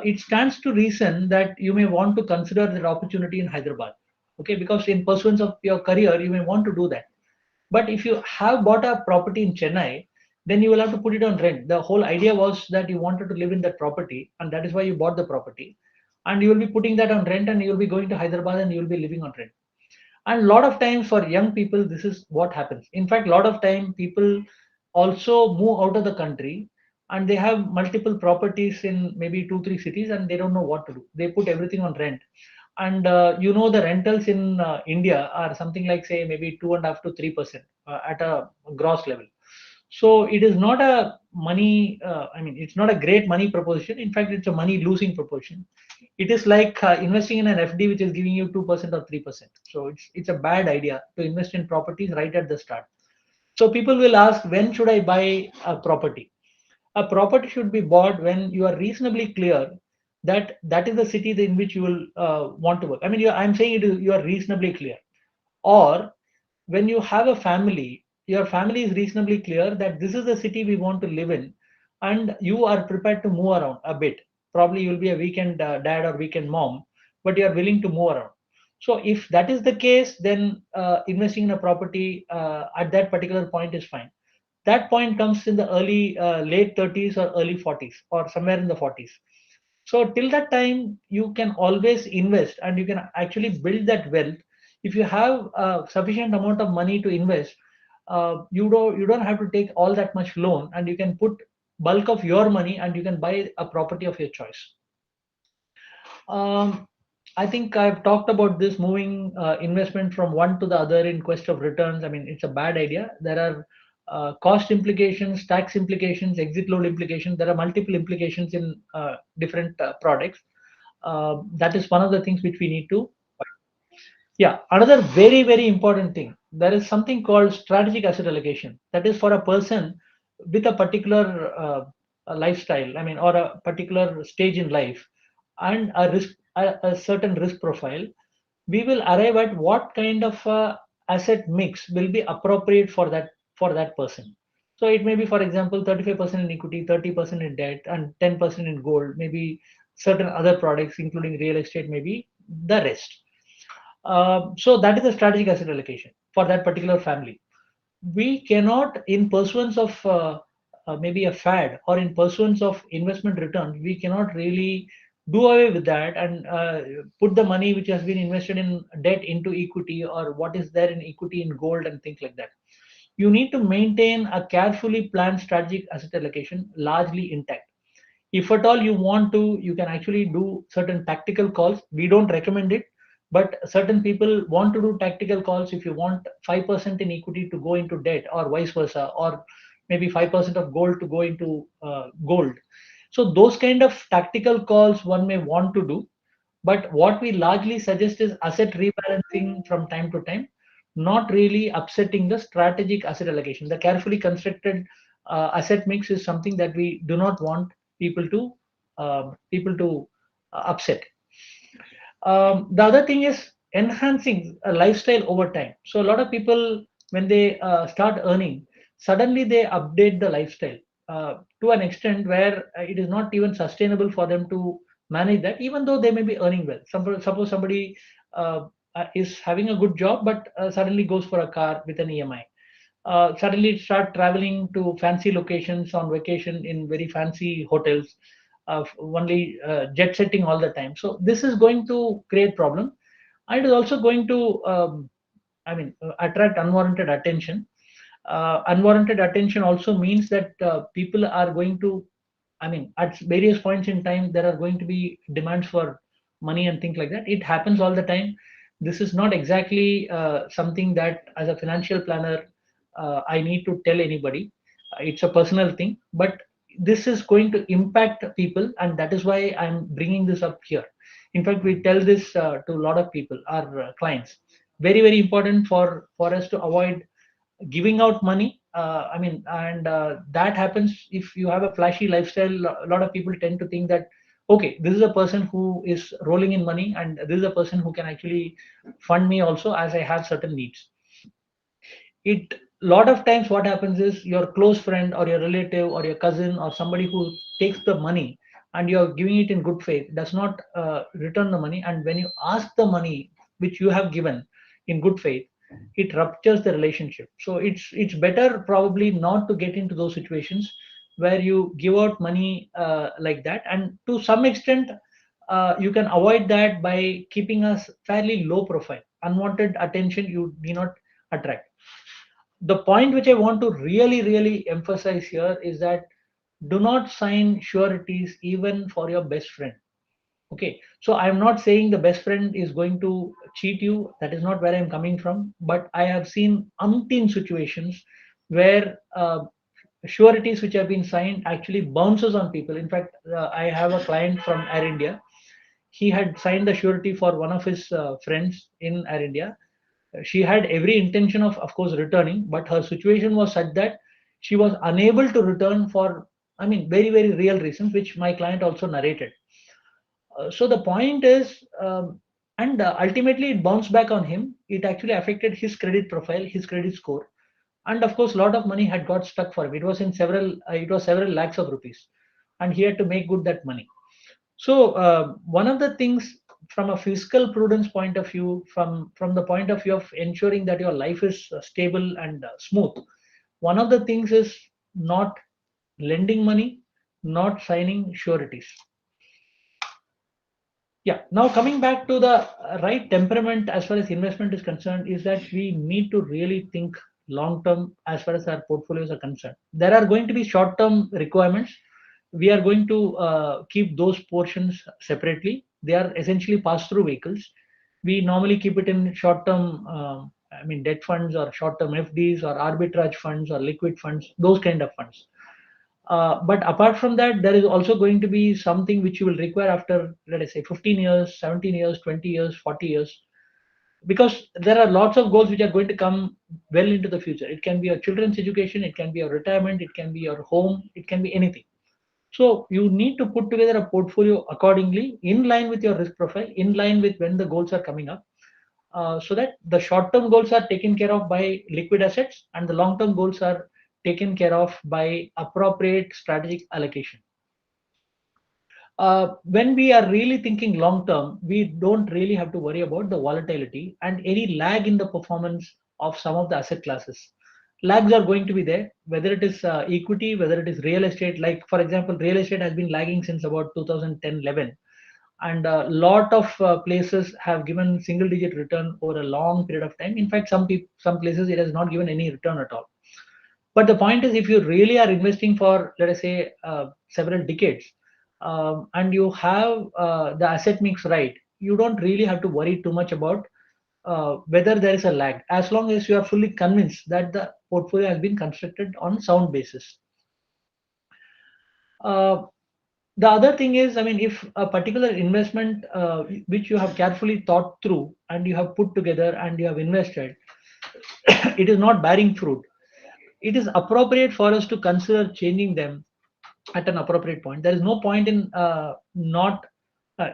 [SPEAKER 1] It stands to reason that you may want to consider that opportunity in Hyderabad. Okay, because in pursuance of your career, you may want to do that. But if you have bought a property in Chennai, then you will have to put it on rent. The whole idea was that you wanted to live in that property, and that is why you bought the property. And you will be putting that on rent, and you will be going to Hyderabad, and you will be living on rent. And a lot of times for young people, this is what happens. In fact, a lot of time people also move out of the country, and they have multiple properties in maybe 2 3 cities, and they don't know what to do. They put everything on rent. And the rentals in India are something like, say, maybe 2.5 to 3% at a gross level. So it is not a money, it's not a great money proposition. In fact, it's a money losing proposition. It is like investing in an FD which is giving you 2% or 3%. So it's a bad idea to invest in properties right at the start. So people will ask, when should I buy a property? A property should be bought when you are reasonably clear that that is the city in which you will want to work. I'm saying you are reasonably clear. Or when you have a family, your family is reasonably clear that this is the city we want to live in, and you are prepared to move around a bit. Probably you'll be a weekend dad or weekend mom, but you are willing to move around. So if that is the case, then investing in a property at that particular point is fine. That point comes in the late 30s or early 40s, or somewhere in the 40s. So till that time, you can always invest and you can actually build that wealth. If you have a sufficient amount of money to invest, you don't have to take all that much loan, and you can put bulk of your money and you can buy a property of your choice. Um, I think I've talked about this, moving investment from one to the other in quest of returns. It's a bad idea. There are cost implications, tax implications, exit load implications. There are multiple implications in different products. That is one of the things which we need to. Yeah, another very, very important thing. There is something called strategic asset allocation. That is for a person with a particular lifestyle, or a particular stage in life, and a certain risk profile. We will arrive at what kind of asset mix will be appropriate for that person. So it may be, for example, 35% in equity, 30% in debt, and 10% in gold. Maybe certain other products, including real estate, maybe the rest. So that is the strategic asset allocation for that particular family. We cannot, in pursuance of maybe a fad, or in pursuance of investment return, we cannot really do away with that and put the money which has been invested in debt into equity, or what is there in equity in gold and things like that. You need to maintain a carefully planned strategic asset allocation largely intact. If at all you want to, you can actually do certain tactical calls. We don't recommend it, but certain people want to do tactical calls. If you want 5% in equity to go into debt, or vice versa, or maybe 5% of gold to go into gold. So those kind of tactical calls one may want to do, but what we largely suggest is asset rebalancing from time to time, not really upsetting the strategic asset allocation. The carefully constructed asset mix is something that we do not want people to upset. The other thing is enhancing a lifestyle over time. So a lot of people, when they start earning, suddenly they update the lifestyle to an extent where it is not even sustainable for them to manage that, even though they may be earning well. Suppose somebody is having a good job, but suddenly goes for a car with an EMI. Suddenly start traveling to fancy locations on vacation in very fancy hotels, only jet setting all the time. So this is going to create problem, and it is also going to attract unwarranted attention. Unwarranted attention also means that people are going to, at various points in time, there are going to be demands for money and things like that. It happens all the time. This is not exactly something that, as a financial planner, I need to tell anybody. It's a personal thing, but this is going to impact people, and that is why I'm bringing this up here. In fact, we tell this to a lot of people, our clients. Very, very important for us to avoid giving out money. And that happens if you have a flashy lifestyle. A lot of people tend to think that, okay, this is a person who is rolling in money, and this is a person who can actually fund me also, as I have certain needs. It Lot of times what happens is, your close friend or your relative or your cousin or somebody who takes the money, and you're giving it in good faith, does not return the money, and when you ask the money which you have given in good faith, it ruptures the relationship. So it's better probably not to get into those situations where you give out money like that. And to some extent, you can avoid that by keeping a fairly low profile. Unwanted attention you need not attract. The point which I want to really emphasize here is that do not sign sureties even for your best friend. Okay, so I'm not saying the best friend is going to cheat you. That is not where I'm coming from. But I have seen umpteen situations where sureties which have been signed actually bounces on people. In fact, I have a client from Air India. He had signed the surety for one of his friends in Air India. She had every intention of course, returning, but her situation was such that she was unable to return for, I mean, very real reasons, which my client also narrated. So the point is, and ultimately it bounced back on him. It actually affected his credit profile, his credit score, and of course, a lot of money had got stuck for him. It was several lakhs of rupees, and he had to make good that money. So one of the things from a fiscal prudence point of view, from the point of view of ensuring that your life is stable and smooth, one of the things is not lending money, not signing sureties. Yeah. Now coming back to the right temperament as far as investment is concerned, is that we need to really think long term as far as our portfolios are concerned. There are going to be short term requirements. We are going to keep those portions separately. They are essentially pass through vehicles. We normally keep it in short term. I mean, debt funds or short term FDs or arbitrage funds or liquid funds, those kind of funds. But apart from that, there is also going to be something which you will require after, let us say, 15 years, 17 years, 20 years, 40 years, because there are lots of goals which are going to come well into the future. It can be your children's education, it can be your retirement, it can be your home, it can be anything. So you need to put together a portfolio accordingly, in line with your risk profile, in line with when the goals are coming up, so that the short term goals are taken care of by liquid assets and the long term goals are taken care of by appropriate strategic allocation. When we are really thinking long term, we don't really have to worry about the volatility and any lag in the performance of some of the asset classes. Lags are going to be there, whether it is equity, whether it is real estate. Like, for example, real estate has been lagging since about 2010-11, and a lot of places have given single digit return over a long period of time. In fact, some places it has not given any return at all. But the point is, if you really are investing for, let us say, several decades, and you have the asset mix right, you don't really have to worry too much about whether there is a lag, as long as you are fully convinced that the portfolio has been constructed on sound basis. Uh, the other thing is, I mean, if a particular investment which you have carefully thought through and you have put together and you have invested, it is not bearing fruit, it is appropriate for us to consider changing them at an appropriate point. There is no point in not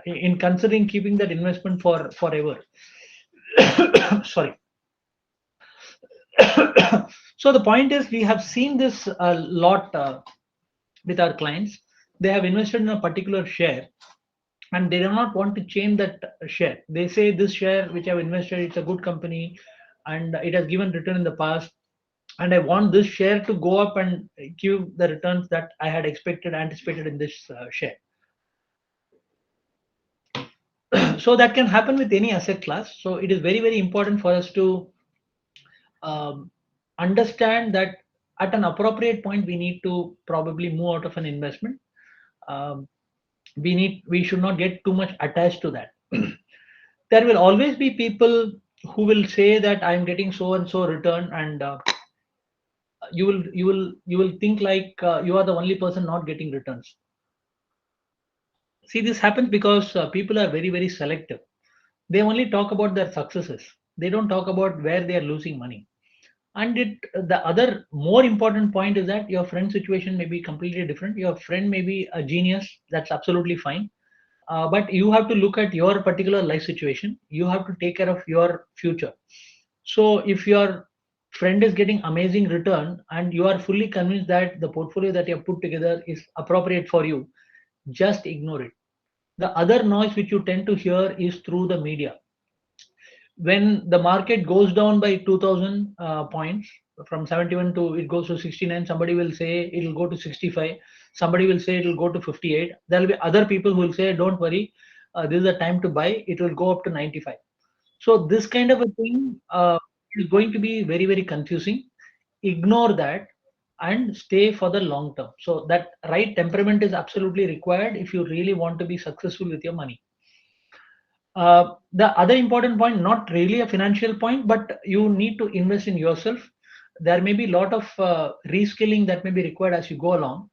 [SPEAKER 1] in considering keeping that investment for forever. Sorry. So the point is, we have seen this a lot with our clients. They have invested in a particular share and they do not want to change that share. They say this share which I've invested, it's a good company and it has given return in the past, and I want this share to go up and give the returns that I had anticipated in this share. So that can happen with any asset class. So it is very important for us to um, understand that at an appropriate point we need to probably move out of an investment. um, we should not get too much attached to that. There will always be people who will say that I'm getting so and so return, and you will think like you are the only person not getting returns. See, this happens because people are very selective. They only talk about their successes, they don't talk about where they are losing money. And the other more important point is that your friend situation may be completely different. Your friend may be a genius, that's absolutely fine. But you have to look at your particular life situation, you have to take care of your future. So if your friend is getting amazing return and you are fully convinced that the portfolio that you have put together is appropriate for you, just ignore it. The other noise which you tend to hear is through the media. When the market goes down by 2000 points, from 71 to it goes to 69, somebody will say it will go to 65, somebody will say it will go to 58, there will be other people who will say don't worry, this is the time to buy, it will go up to 95. So this kind of a thing is going to be very confusing. ignore that and stay for the long term. So that right temperament is absolutely required if you really want to be successful with your money. The other important point, not really a financial point, but you need to invest in yourself. There may be a lot of reskilling that may be required as you go along,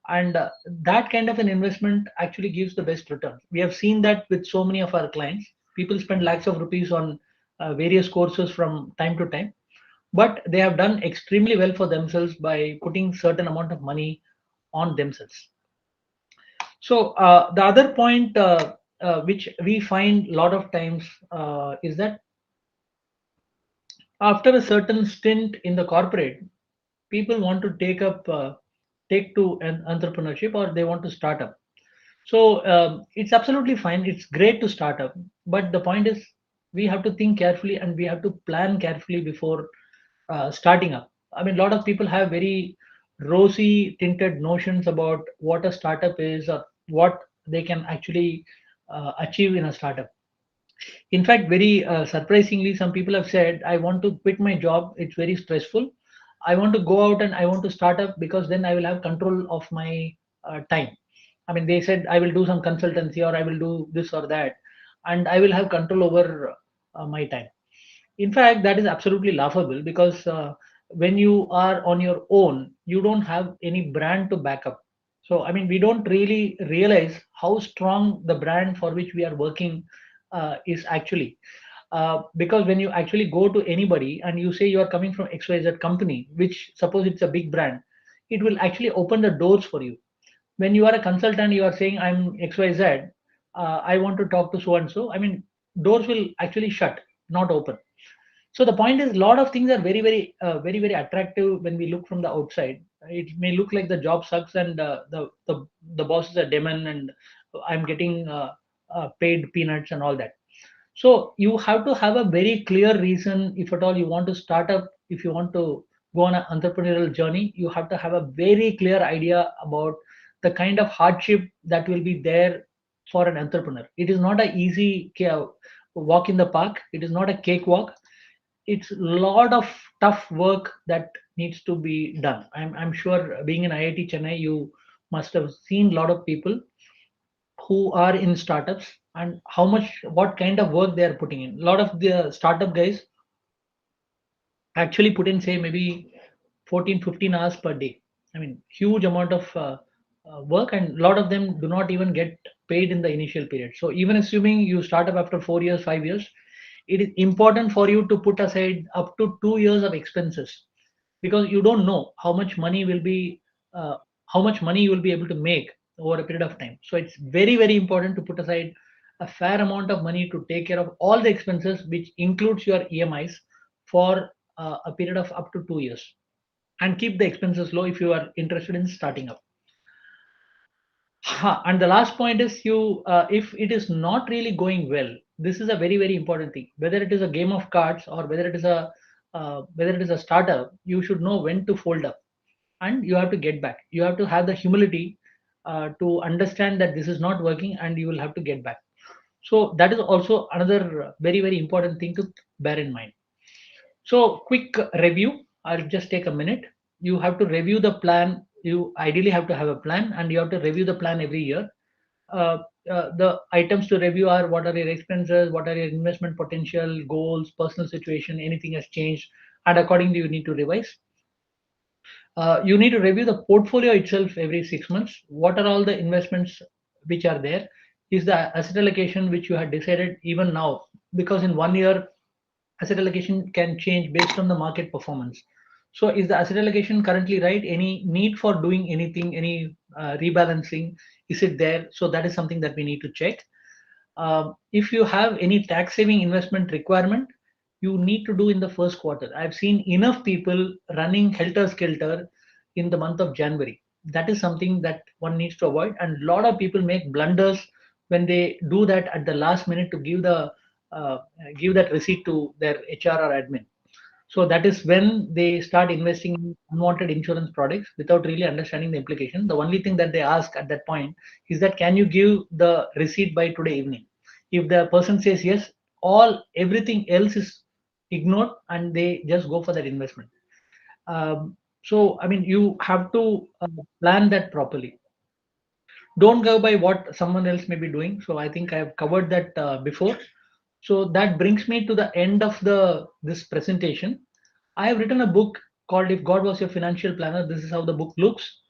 [SPEAKER 1] and that kind of an investment actually gives the best return. We have seen that with so many of our clients. People spend lakhs of rupees on various courses from time to time, but they have done extremely well for themselves by putting certain amount of money on themselves. So the other point which we find a lot of times is that after a certain stint in the corporate, people want to take to an entrepreneurship, or they want to start up. So it's absolutely fine. It's great to start up, but the point is we have to think carefully and we have to plan carefully before starting up. I mean, a lot of people have very rosy tinted notions about what a startup is or what they can actually achieve in a startup. In fact, very surprisingly, some people have said, I want to quit my job. It's very stressful. I want to go out and I want to start up because then I will have control of my time. I mean, they said, I will do some consultancy or I will do this or that, and I will have control over my time. In fact, that is absolutely laughable because when you are on your own, you don't have any brand to back up. So, I mean, we don't really realize how strong the brand for which we are working is actually. Because when you actually go to anybody and you say you are coming from XYZ company, which suppose it's a big brand, it will actually open the doors for you. When you are a consultant, you are saying, I'm XYZ, I want to talk to so and so. I mean, doors will actually shut, not open. So the point is, a lot of things are very attractive when we look from the outside. It may look like the job sucks and the boss is a demon and I'm getting paid peanuts and all that. So you have to have a very clear reason if at all you want to start up. If you want to go on an entrepreneurial journey, you have to have a very clear idea about the kind of hardship that will be there for an entrepreneur. It is not a easy walk in the park. It is not a cakewalk. It's a lot of tough work that needs to be done. I'm sure being in IIT Chennai, you must have seen a lot of people who are in startups and what kind of work they are putting in. A lot of the startup guys actually put in, say, maybe 14, 15 hours per day. I mean, huge amount of work, and a lot of them do not even get paid in the initial period. So even assuming you start up after 4 years, 5 years, it is important for you to put aside up to 2 years of expenses, because you don't know uh, how much money you will be able to make over a period of time. So it's very important to put aside a fair amount of money to take care of all the expenses, which includes your EMIs, for a period of up to 2 years, and keep the expenses low if you are interested in starting up. And the last point is, if it is not really going well, this is a very important thing. Whether it is a game of cards or whether it is a startup, you should know when to fold up, and you have to get back. You have to have the humility to understand that this is not working, and you will have to get back. So that is also another very important thing to bear in mind. So, quick review. I'll just take a minute. You have to review the plan. You ideally have to have a plan, and you have to review the plan every year. Uh, the items to review are: what are your expenses, what are your investment potential, goals, personal situation, anything has changed, and accordingly, you need to revise. You need to review the portfolio itself every 6 months. What are all the investments which are there? Is the asset allocation which you had decided even now? Because in 1 year, asset allocation can change based on the market performance. So, is the asset allocation currently right? Any need for doing anything, any rebalancing? Is it there? So, that is something that we need to check. If you have any tax saving investment requirement, you need to do in the first quarter. I've seen enough people running helter skelter in the month of January. That is something that one needs to avoid. And a lot of people make blunders when they do that at the last minute to uh, give that receipt to their HR or admin. So that is when they start investing in unwanted insurance products without really understanding the implication. The only thing that they ask at that point is that, can you give the receipt by today evening? If the person says yes, all everything else is ignored and they just go for that investment. So, I mean, you have to plan that properly. Don't go by what someone else may be doing. So, I think I have covered that before. So that brings me to the end of the this presentation. I have written a book called "If God Was Your Financial Planner." This is how the book looks.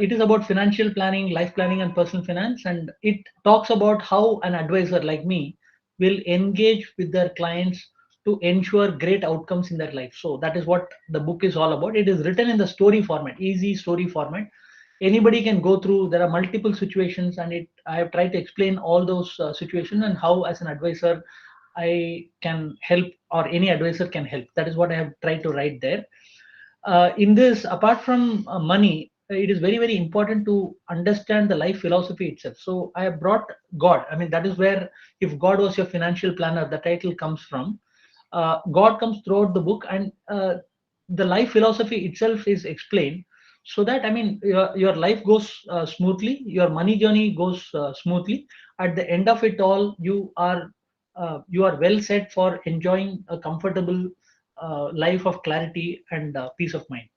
[SPEAKER 1] It is about financial planning, life planning, and personal finance, and it talks about how an advisor like me will engage with their clients to ensure great outcomes in their life. So that is what the book is all about. It is written in the story format, easy story format. Anybody can go through. There are multiple situations, and it I have tried to explain all those situations and how, as an advisor, I can help, or any advisor can help. That is what I have tried to write there. In this, apart from money, it is very, very important to understand the life philosophy itself. So I have brought God. I mean, that is where "If God Was Your Financial Planner," the title comes from. God comes throughout the book, and the life philosophy itself is explained, so that, I mean, your life goes smoothly, your money journey goes smoothly. At the end of it all, you are well set for enjoying a comfortable life of clarity and peace of mind.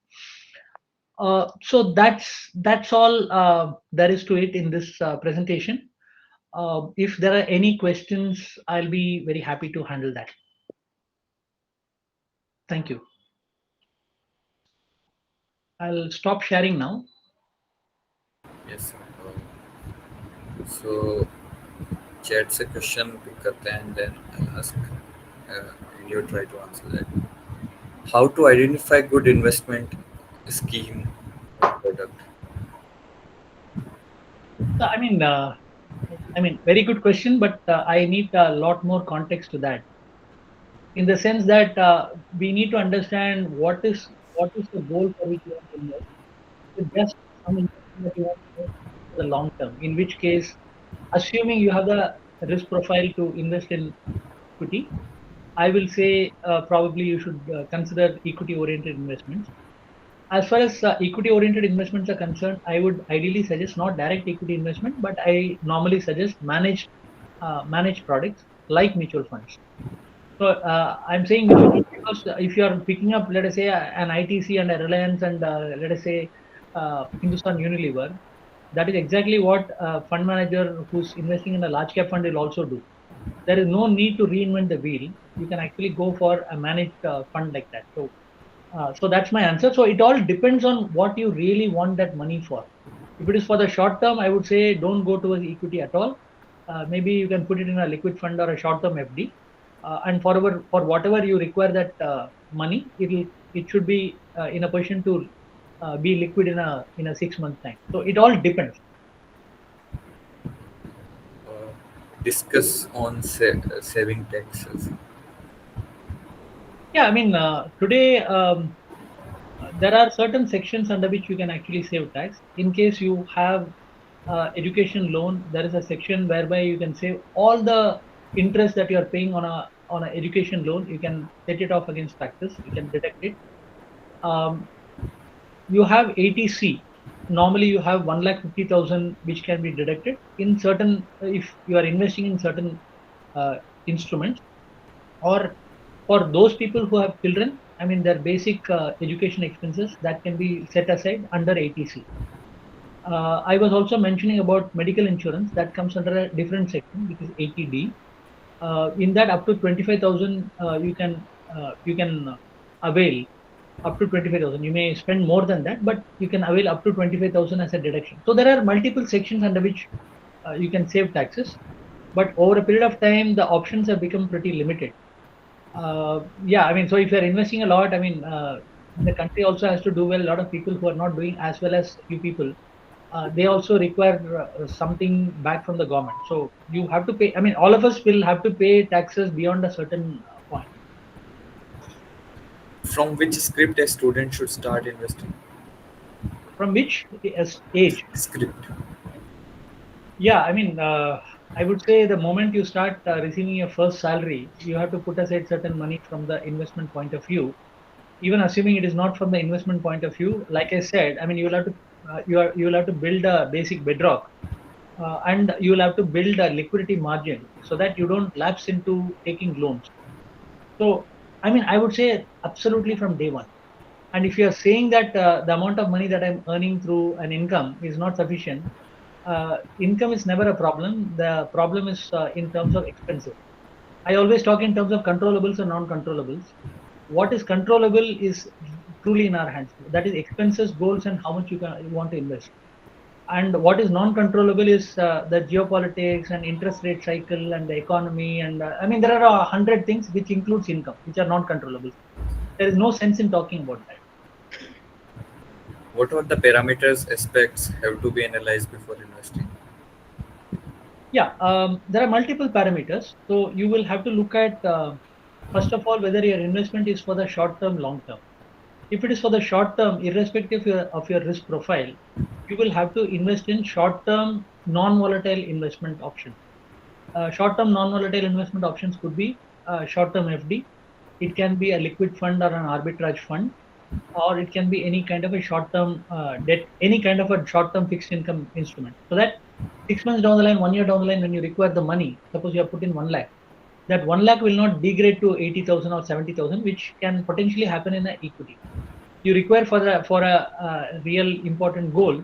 [SPEAKER 1] So that's all there is to it in this presentation. If there are any questions, I'll be very happy to handle that. Thank you. I'll stop sharing now.
[SPEAKER 2] Yes. So chat's a question, pick up and then I'll ask, and you try to answer that. How to identify good investment scheme or product?
[SPEAKER 1] So, I mean, very good question, but I need a lot more context to that. In the sense that we need to understand what is the goal for which you want to invest. Is it just some investment that you want to make for the long term? In which case, assuming you have the risk profile to invest in equity, I will say probably you should consider equity-oriented investments. As far as equity-oriented investments are concerned, I would ideally suggest not direct equity investment, but I normally suggest managed products like mutual funds. So I'm saying mutual funds because if you are picking up, let us say, an ITC and a Reliance and let us say Hindustan Unilever, that is exactly what a fund manager who's investing in a large cap fund will also do. There is no need to reinvent the wheel. You can actually go for a managed fund like that. So that's my answer. So it all depends on what you really want that money for. If it is for the short term, I would say don't go towards equity at all. Maybe you can put it in a liquid fund or a short term FD. And for whatever you require that money, it should be in a position to be liquid in a 6 month time. So it all depends.
[SPEAKER 2] Uh, Discuss on saving taxes.
[SPEAKER 1] Yeah, I mean, today there are certain sections under which you can actually save tax. In case you have education loan, there is a section whereby you can save all the interest that you are paying on a education loan. You can set it off against taxes. You can deduct it. Um, you have ATC. Normally, you have 1,50,000 which can be deducted in certain if you are investing in certain uh, instruments, or for those people who have children, I mean, their basic education expenses that can be set aside under ATC. I was also mentioning about medical insurance that comes under a different section, which is 80D. In that, up to 25,000, you can avail up to 25,000. You may spend more than that, but you can avail up to 25,000 as a deduction. So there are multiple sections under which you can save taxes, but over a period of time, the options have become pretty limited. Yeah, I mean, so if you're investing a lot, I mean, the country also has to do well. A lot of people who are not doing as well as you people, they also require something back from the government. So you have to pay. I mean, all of us will have to pay taxes beyond a certain point.
[SPEAKER 2] From which script a student should start investing?
[SPEAKER 1] From which age?
[SPEAKER 2] Script.
[SPEAKER 1] Yeah, I mean, I would say the moment you start receiving your first salary, you have to put aside certain money from the investment point of view. Even assuming it is not from the investment point of view, like I said, I mean, you will have to build a basic bedrock, and you will have to build a liquidity margin so that you don't lapse into taking loans. So, I mean, I would say absolutely from day one. And if you are saying that the amount of money that I'm earning through an income is not sufficient, income is never a problem. The problem is in terms of expenses. I always talk in terms of controllables and non-controllables. What is controllable is truly in our hands. That is expenses, goals, and how much you want to invest. And what is non-controllable is the geopolitics and interest rate cycle and the economy. And I mean, there are 100 things which includes income, which are non-controllable. There is no sense in talking about that.
[SPEAKER 2] What are the parameters aspects have to be analyzed before investing?
[SPEAKER 1] Yeah, there are multiple parameters. So you will have to look at, first of all, whether your investment is for the short term, long term. If it is for the short term, irrespective of your risk profile, you will have to invest in short term, non volatile investment options. Short term, non volatile investment options could be short term FD. It can be a liquid fund or an arbitrage fund, or it can be any kind of a short term debt, any kind of a short term fixed income instrument. So that 6 months down the line, 1 year down the line, when you require the money, suppose you have put in 1 lakh, that 1 lakh will not degrade to 80,000 or 70,000, which can potentially happen in an equity. You require for a real important goal,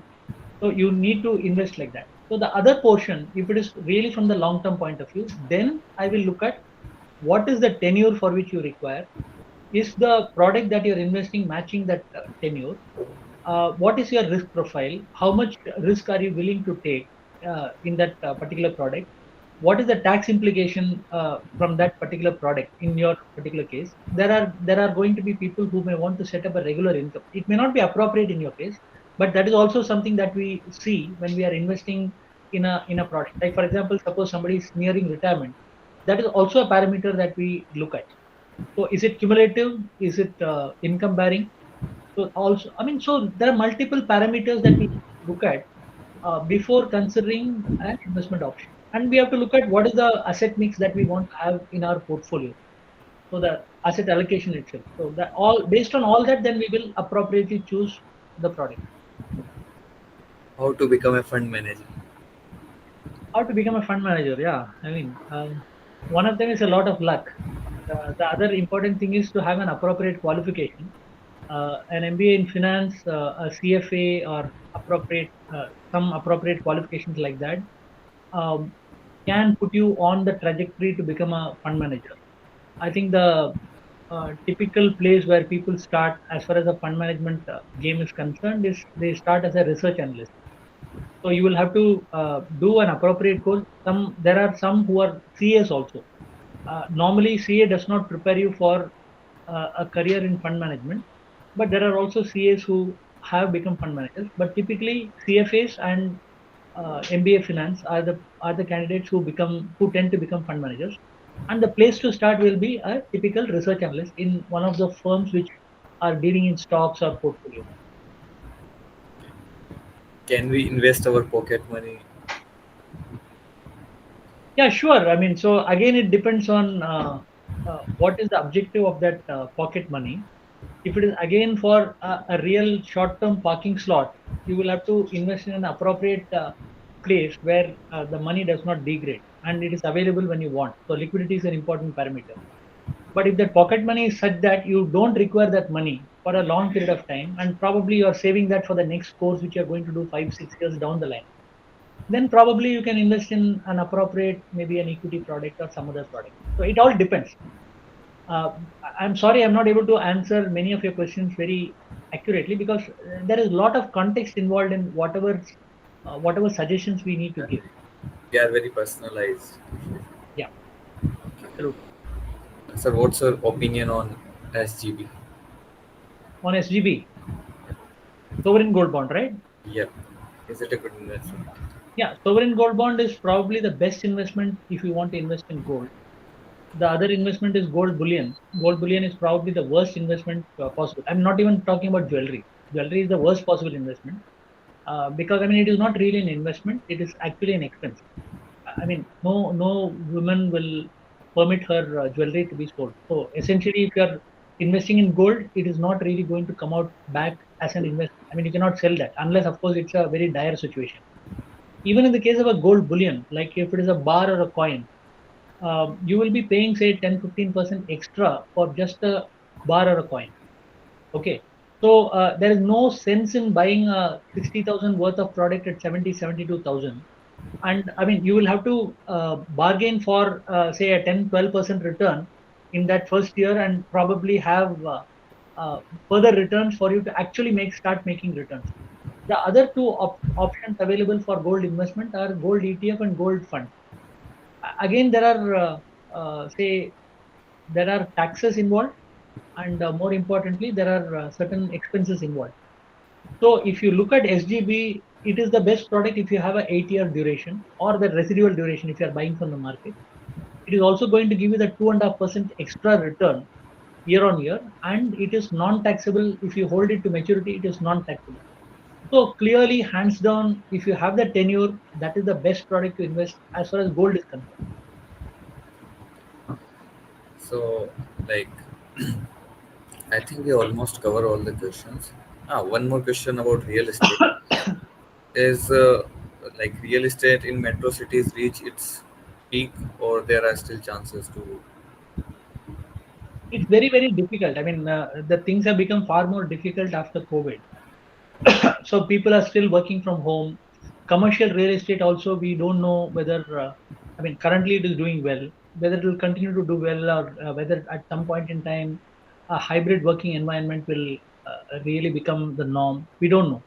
[SPEAKER 1] so you need to invest like that. So the other portion, if it is really from the long term point of view, then I will look at what is the tenure for which you require. Is the product that you're investing matching that tenure? What is your risk profile? How much risk are you willing to take in that particular product? What is the tax implication from that particular product in your particular case? There are going to be people who may want to set up a regular income. It may not be appropriate in your case, but that is also something that we see when we are investing in a product. Like for example, suppose somebody is nearing retirement, that is also a parameter that we look at. So is it cumulative? Is it income bearing? So also, I mean, so there are multiple parameters that we look at before considering an investment option. And we have to look at what is the asset mix that we want to have in our portfolio. So the asset allocation itself. So that all based on all that, then we will appropriately choose the product.
[SPEAKER 2] How to become a fund manager?
[SPEAKER 1] How to become a fund manager? Yeah, I mean, one of them is a lot of luck. The other important thing is to have an appropriate qualification, an MBA in finance, a CFA, or some appropriate qualifications like that um, can put you on the trajectory to become a fund manager. I think the typical place where people start, as far as the fund management game is concerned, is they start as a research analyst. So you will have to do an appropriate course. There are some who are CAs also. Normally, CA does not prepare you for a career in fund management, but there are also CAs who have become fund managers. But typically, CFAs and MBA finance are the candidates who tend to become fund managers. And the place to start will be a typical research analyst in one of the firms which are dealing in stocks or portfolio.
[SPEAKER 2] Can we invest our pocket money?
[SPEAKER 1] Yeah, sure. I mean, so again, it depends on what is the objective of that pocket money. If it is again for a real short-term parking slot, you will have to invest in an appropriate place where the money does not degrade and it is available when you want. So liquidity is an important parameter. But if that pocket money is such that you don't require that money for a long period of time, and probably you are saving that for the next course which you are going to do 5 6 years down the line, then probably you can invest in an appropriate, maybe an equity product or some other product. So it all depends. I'm sorry, I'm not able to answer many of your questions very accurately because there is a lot of context involved in whatever suggestions we need to give.
[SPEAKER 2] They are very personalized.
[SPEAKER 1] Yeah, absolutely.
[SPEAKER 2] Sir, what's your opinion on SGB?
[SPEAKER 1] On SGB, sovereign gold bond, right?
[SPEAKER 2] Yeah. Is it a good investment?
[SPEAKER 1] Yeah, sovereign gold bond is probably the best investment if you want to invest in gold. The other investment is gold bullion. Gold bullion is probably the worst investment possible. I'm not even talking about jewelry. Jewelry is the worst possible investment because I mean it is not really an investment. It is actually an expense. I mean, no woman will permit her jewelry to be sold. So essentially, if you are investing in gold, it is not really going to come out back as an investment. I mean, you cannot sell that unless, of course, it's a very dire situation. Even in the case of a gold bullion, like if it is a bar or a coin, you will be paying say 10 15% extra for just a bar or a coin. Okay. So there is no sense in buying a 60,000 worth of product at 72,000. And I mean, you will have to bargain for, say, a 10-12% return in that first year, and probably have further returns for you to actually start making returns. The other two options available for gold investment are gold ETF and gold fund. Again, there are, say, there are taxes involved, and more importantly, there are certain expenses involved. So if you look at SGB, it is the best product if you have a 8-year duration or the residual duration if you are buying from the market. It is also going to give you the 2.5% extra return year on year, and it is non-taxable. If you hold it to maturity, it is non-taxable. So clearly, hands down, if you have the tenure, that is the best product to invest as far as gold is concerned.
[SPEAKER 2] So, like, I think we almost cover all the questions. One more question about real estate. Is like real estate in metro cities reach its peak, or there are still chances to?
[SPEAKER 1] It's very, very difficult. I mean, the things have become far more difficult after COVID. So people are still working from home. Commercial real estate also, we don't know whether, I mean, currently it is doing well, whether it will continue to do well, or whether at some point in time a hybrid working environment will really become the norm. We don't know.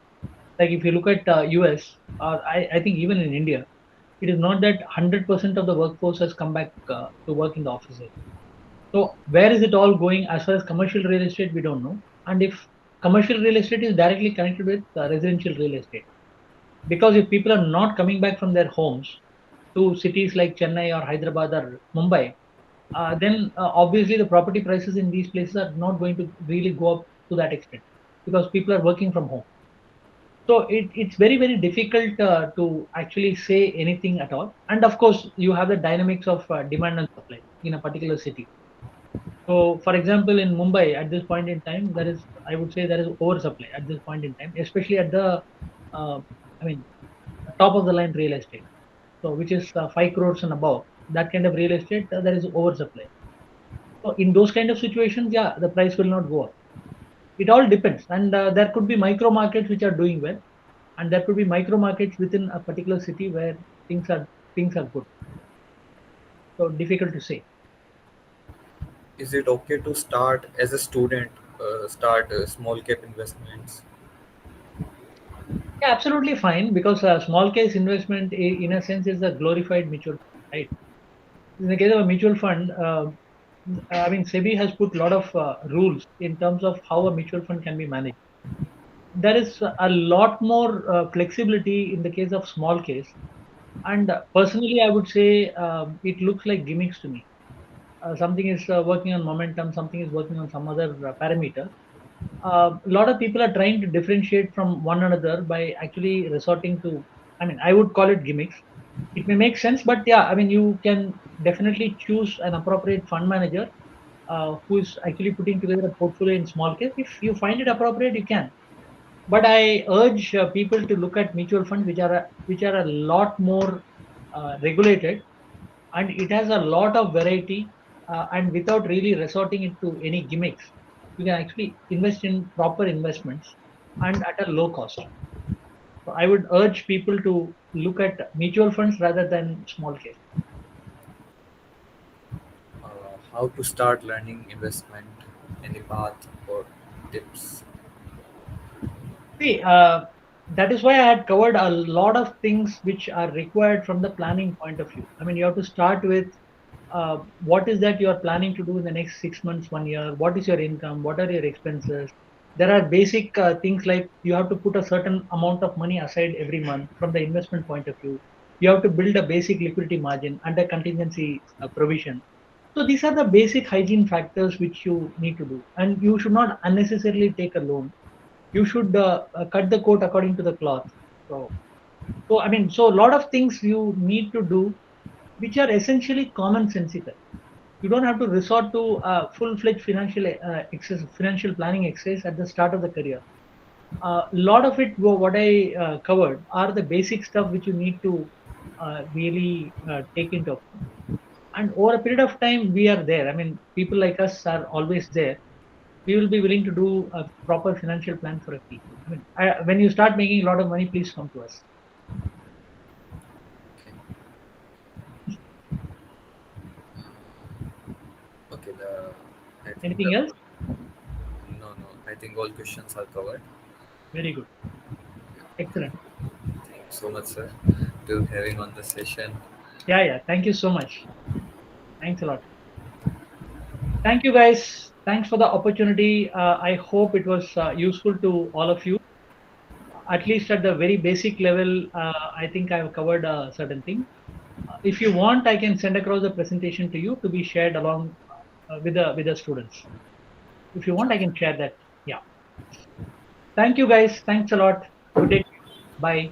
[SPEAKER 1] Like if you look at US, or I think even in India, it is not that 100% of the workforce has come back to work in the offices. So where is it all going as far as commercial real estate? We don't know. And if commercial real estate is directly connected with residential real estate, because if people are not coming back from their homes to cities like Chennai or Hyderabad or Mumbai, then obviously the property prices in these places are not going to really go up to that extent, because people are working from home. So it's very, very difficult to actually say anything at all. And of course, you have the dynamics of demand and supply in a particular city. So, for example, in Mumbai, at this point in time, there is, I would say, there is oversupply at this point in time, especially at the, uh, I mean, top of the line real estate. So, which is 5 crores and above. That kind of real estate, there is oversupply. So, in those kind of situations, yeah, the price will not go up. It all depends, and there could be micro markets which are doing well, and there could be micro markets within a particular city where things are good. So, difficult to say.
[SPEAKER 2] Is it okay to start as a student? Start small cap investments.
[SPEAKER 1] Yeah, absolutely fine, because small case investment, in a sense, is a glorified mutual fund, right? In the case of a mutual fund, I mean, SEBI has put a lot of rules in terms of how a mutual fund can be managed. There is a lot more flexibility in the case of small case, and personally, I would say it looks like gimmicks to me. Something is working on momentum, something is working on some other parameter. A lot of people are trying to differentiate from one another by actually resorting to, I mean, I would call it gimmicks. It may make sense, but yeah, I mean, you can definitely choose an appropriate fund manager who is actually putting together a portfolio in small case. If you find it appropriate, you can. But I urge people to look at mutual funds, which are a lot more regulated, and it has a lot of variety, and without really resorting into any gimmicks, you can actually invest in proper investments and at a low cost. So I would urge people to look at mutual funds rather than small case.
[SPEAKER 2] How to start learning investment? Any path or tips?
[SPEAKER 1] See, that is why I had covered a lot of things which are required from the planning point of view. I mean, you have to start with what is that you are planning to do in the next 6 months, 1 year? What is your income? What are your expenses? There are basic things like you have to put a certain amount of money aside every month from the investment point of view. You have to build a basic liquidity margin and a contingency provision. So these are the basic hygiene factors which you need to do, and you should not unnecessarily take a loan. You should cut the coat according to the cloth. So I mean, so a lot of things you need to do which are essentially commonsensical. You don't have to resort to full-fledged financial planning exercise at the start of the career. A lot of it, what I covered, are the basic stuff which you need to really take into account. And over a period of time, we are there. I mean, people like us are always there. we will be willing to do a proper financial plan for a fee. I mean, when you start making a lot of money, please come to us.
[SPEAKER 2] Okay. Okay. I think
[SPEAKER 1] Anything else?
[SPEAKER 2] no. I think all questions are covered.
[SPEAKER 1] Very good. Excellent.
[SPEAKER 2] Thank you so much, sir, to having on the session.
[SPEAKER 1] Yeah, yeah. Thank you so much. Thanks a lot. Thank you, guys. Thanks for the opportunity. I hope it was useful to all of you. At least at the very basic level, I think I've covered a certain thing. If you want, I can send across the presentation to you to be shared along with the students. If you want,
[SPEAKER 2] Sure.
[SPEAKER 1] I can share that. Yeah. Thank you, guys. Thanks a lot. Good day. Bye.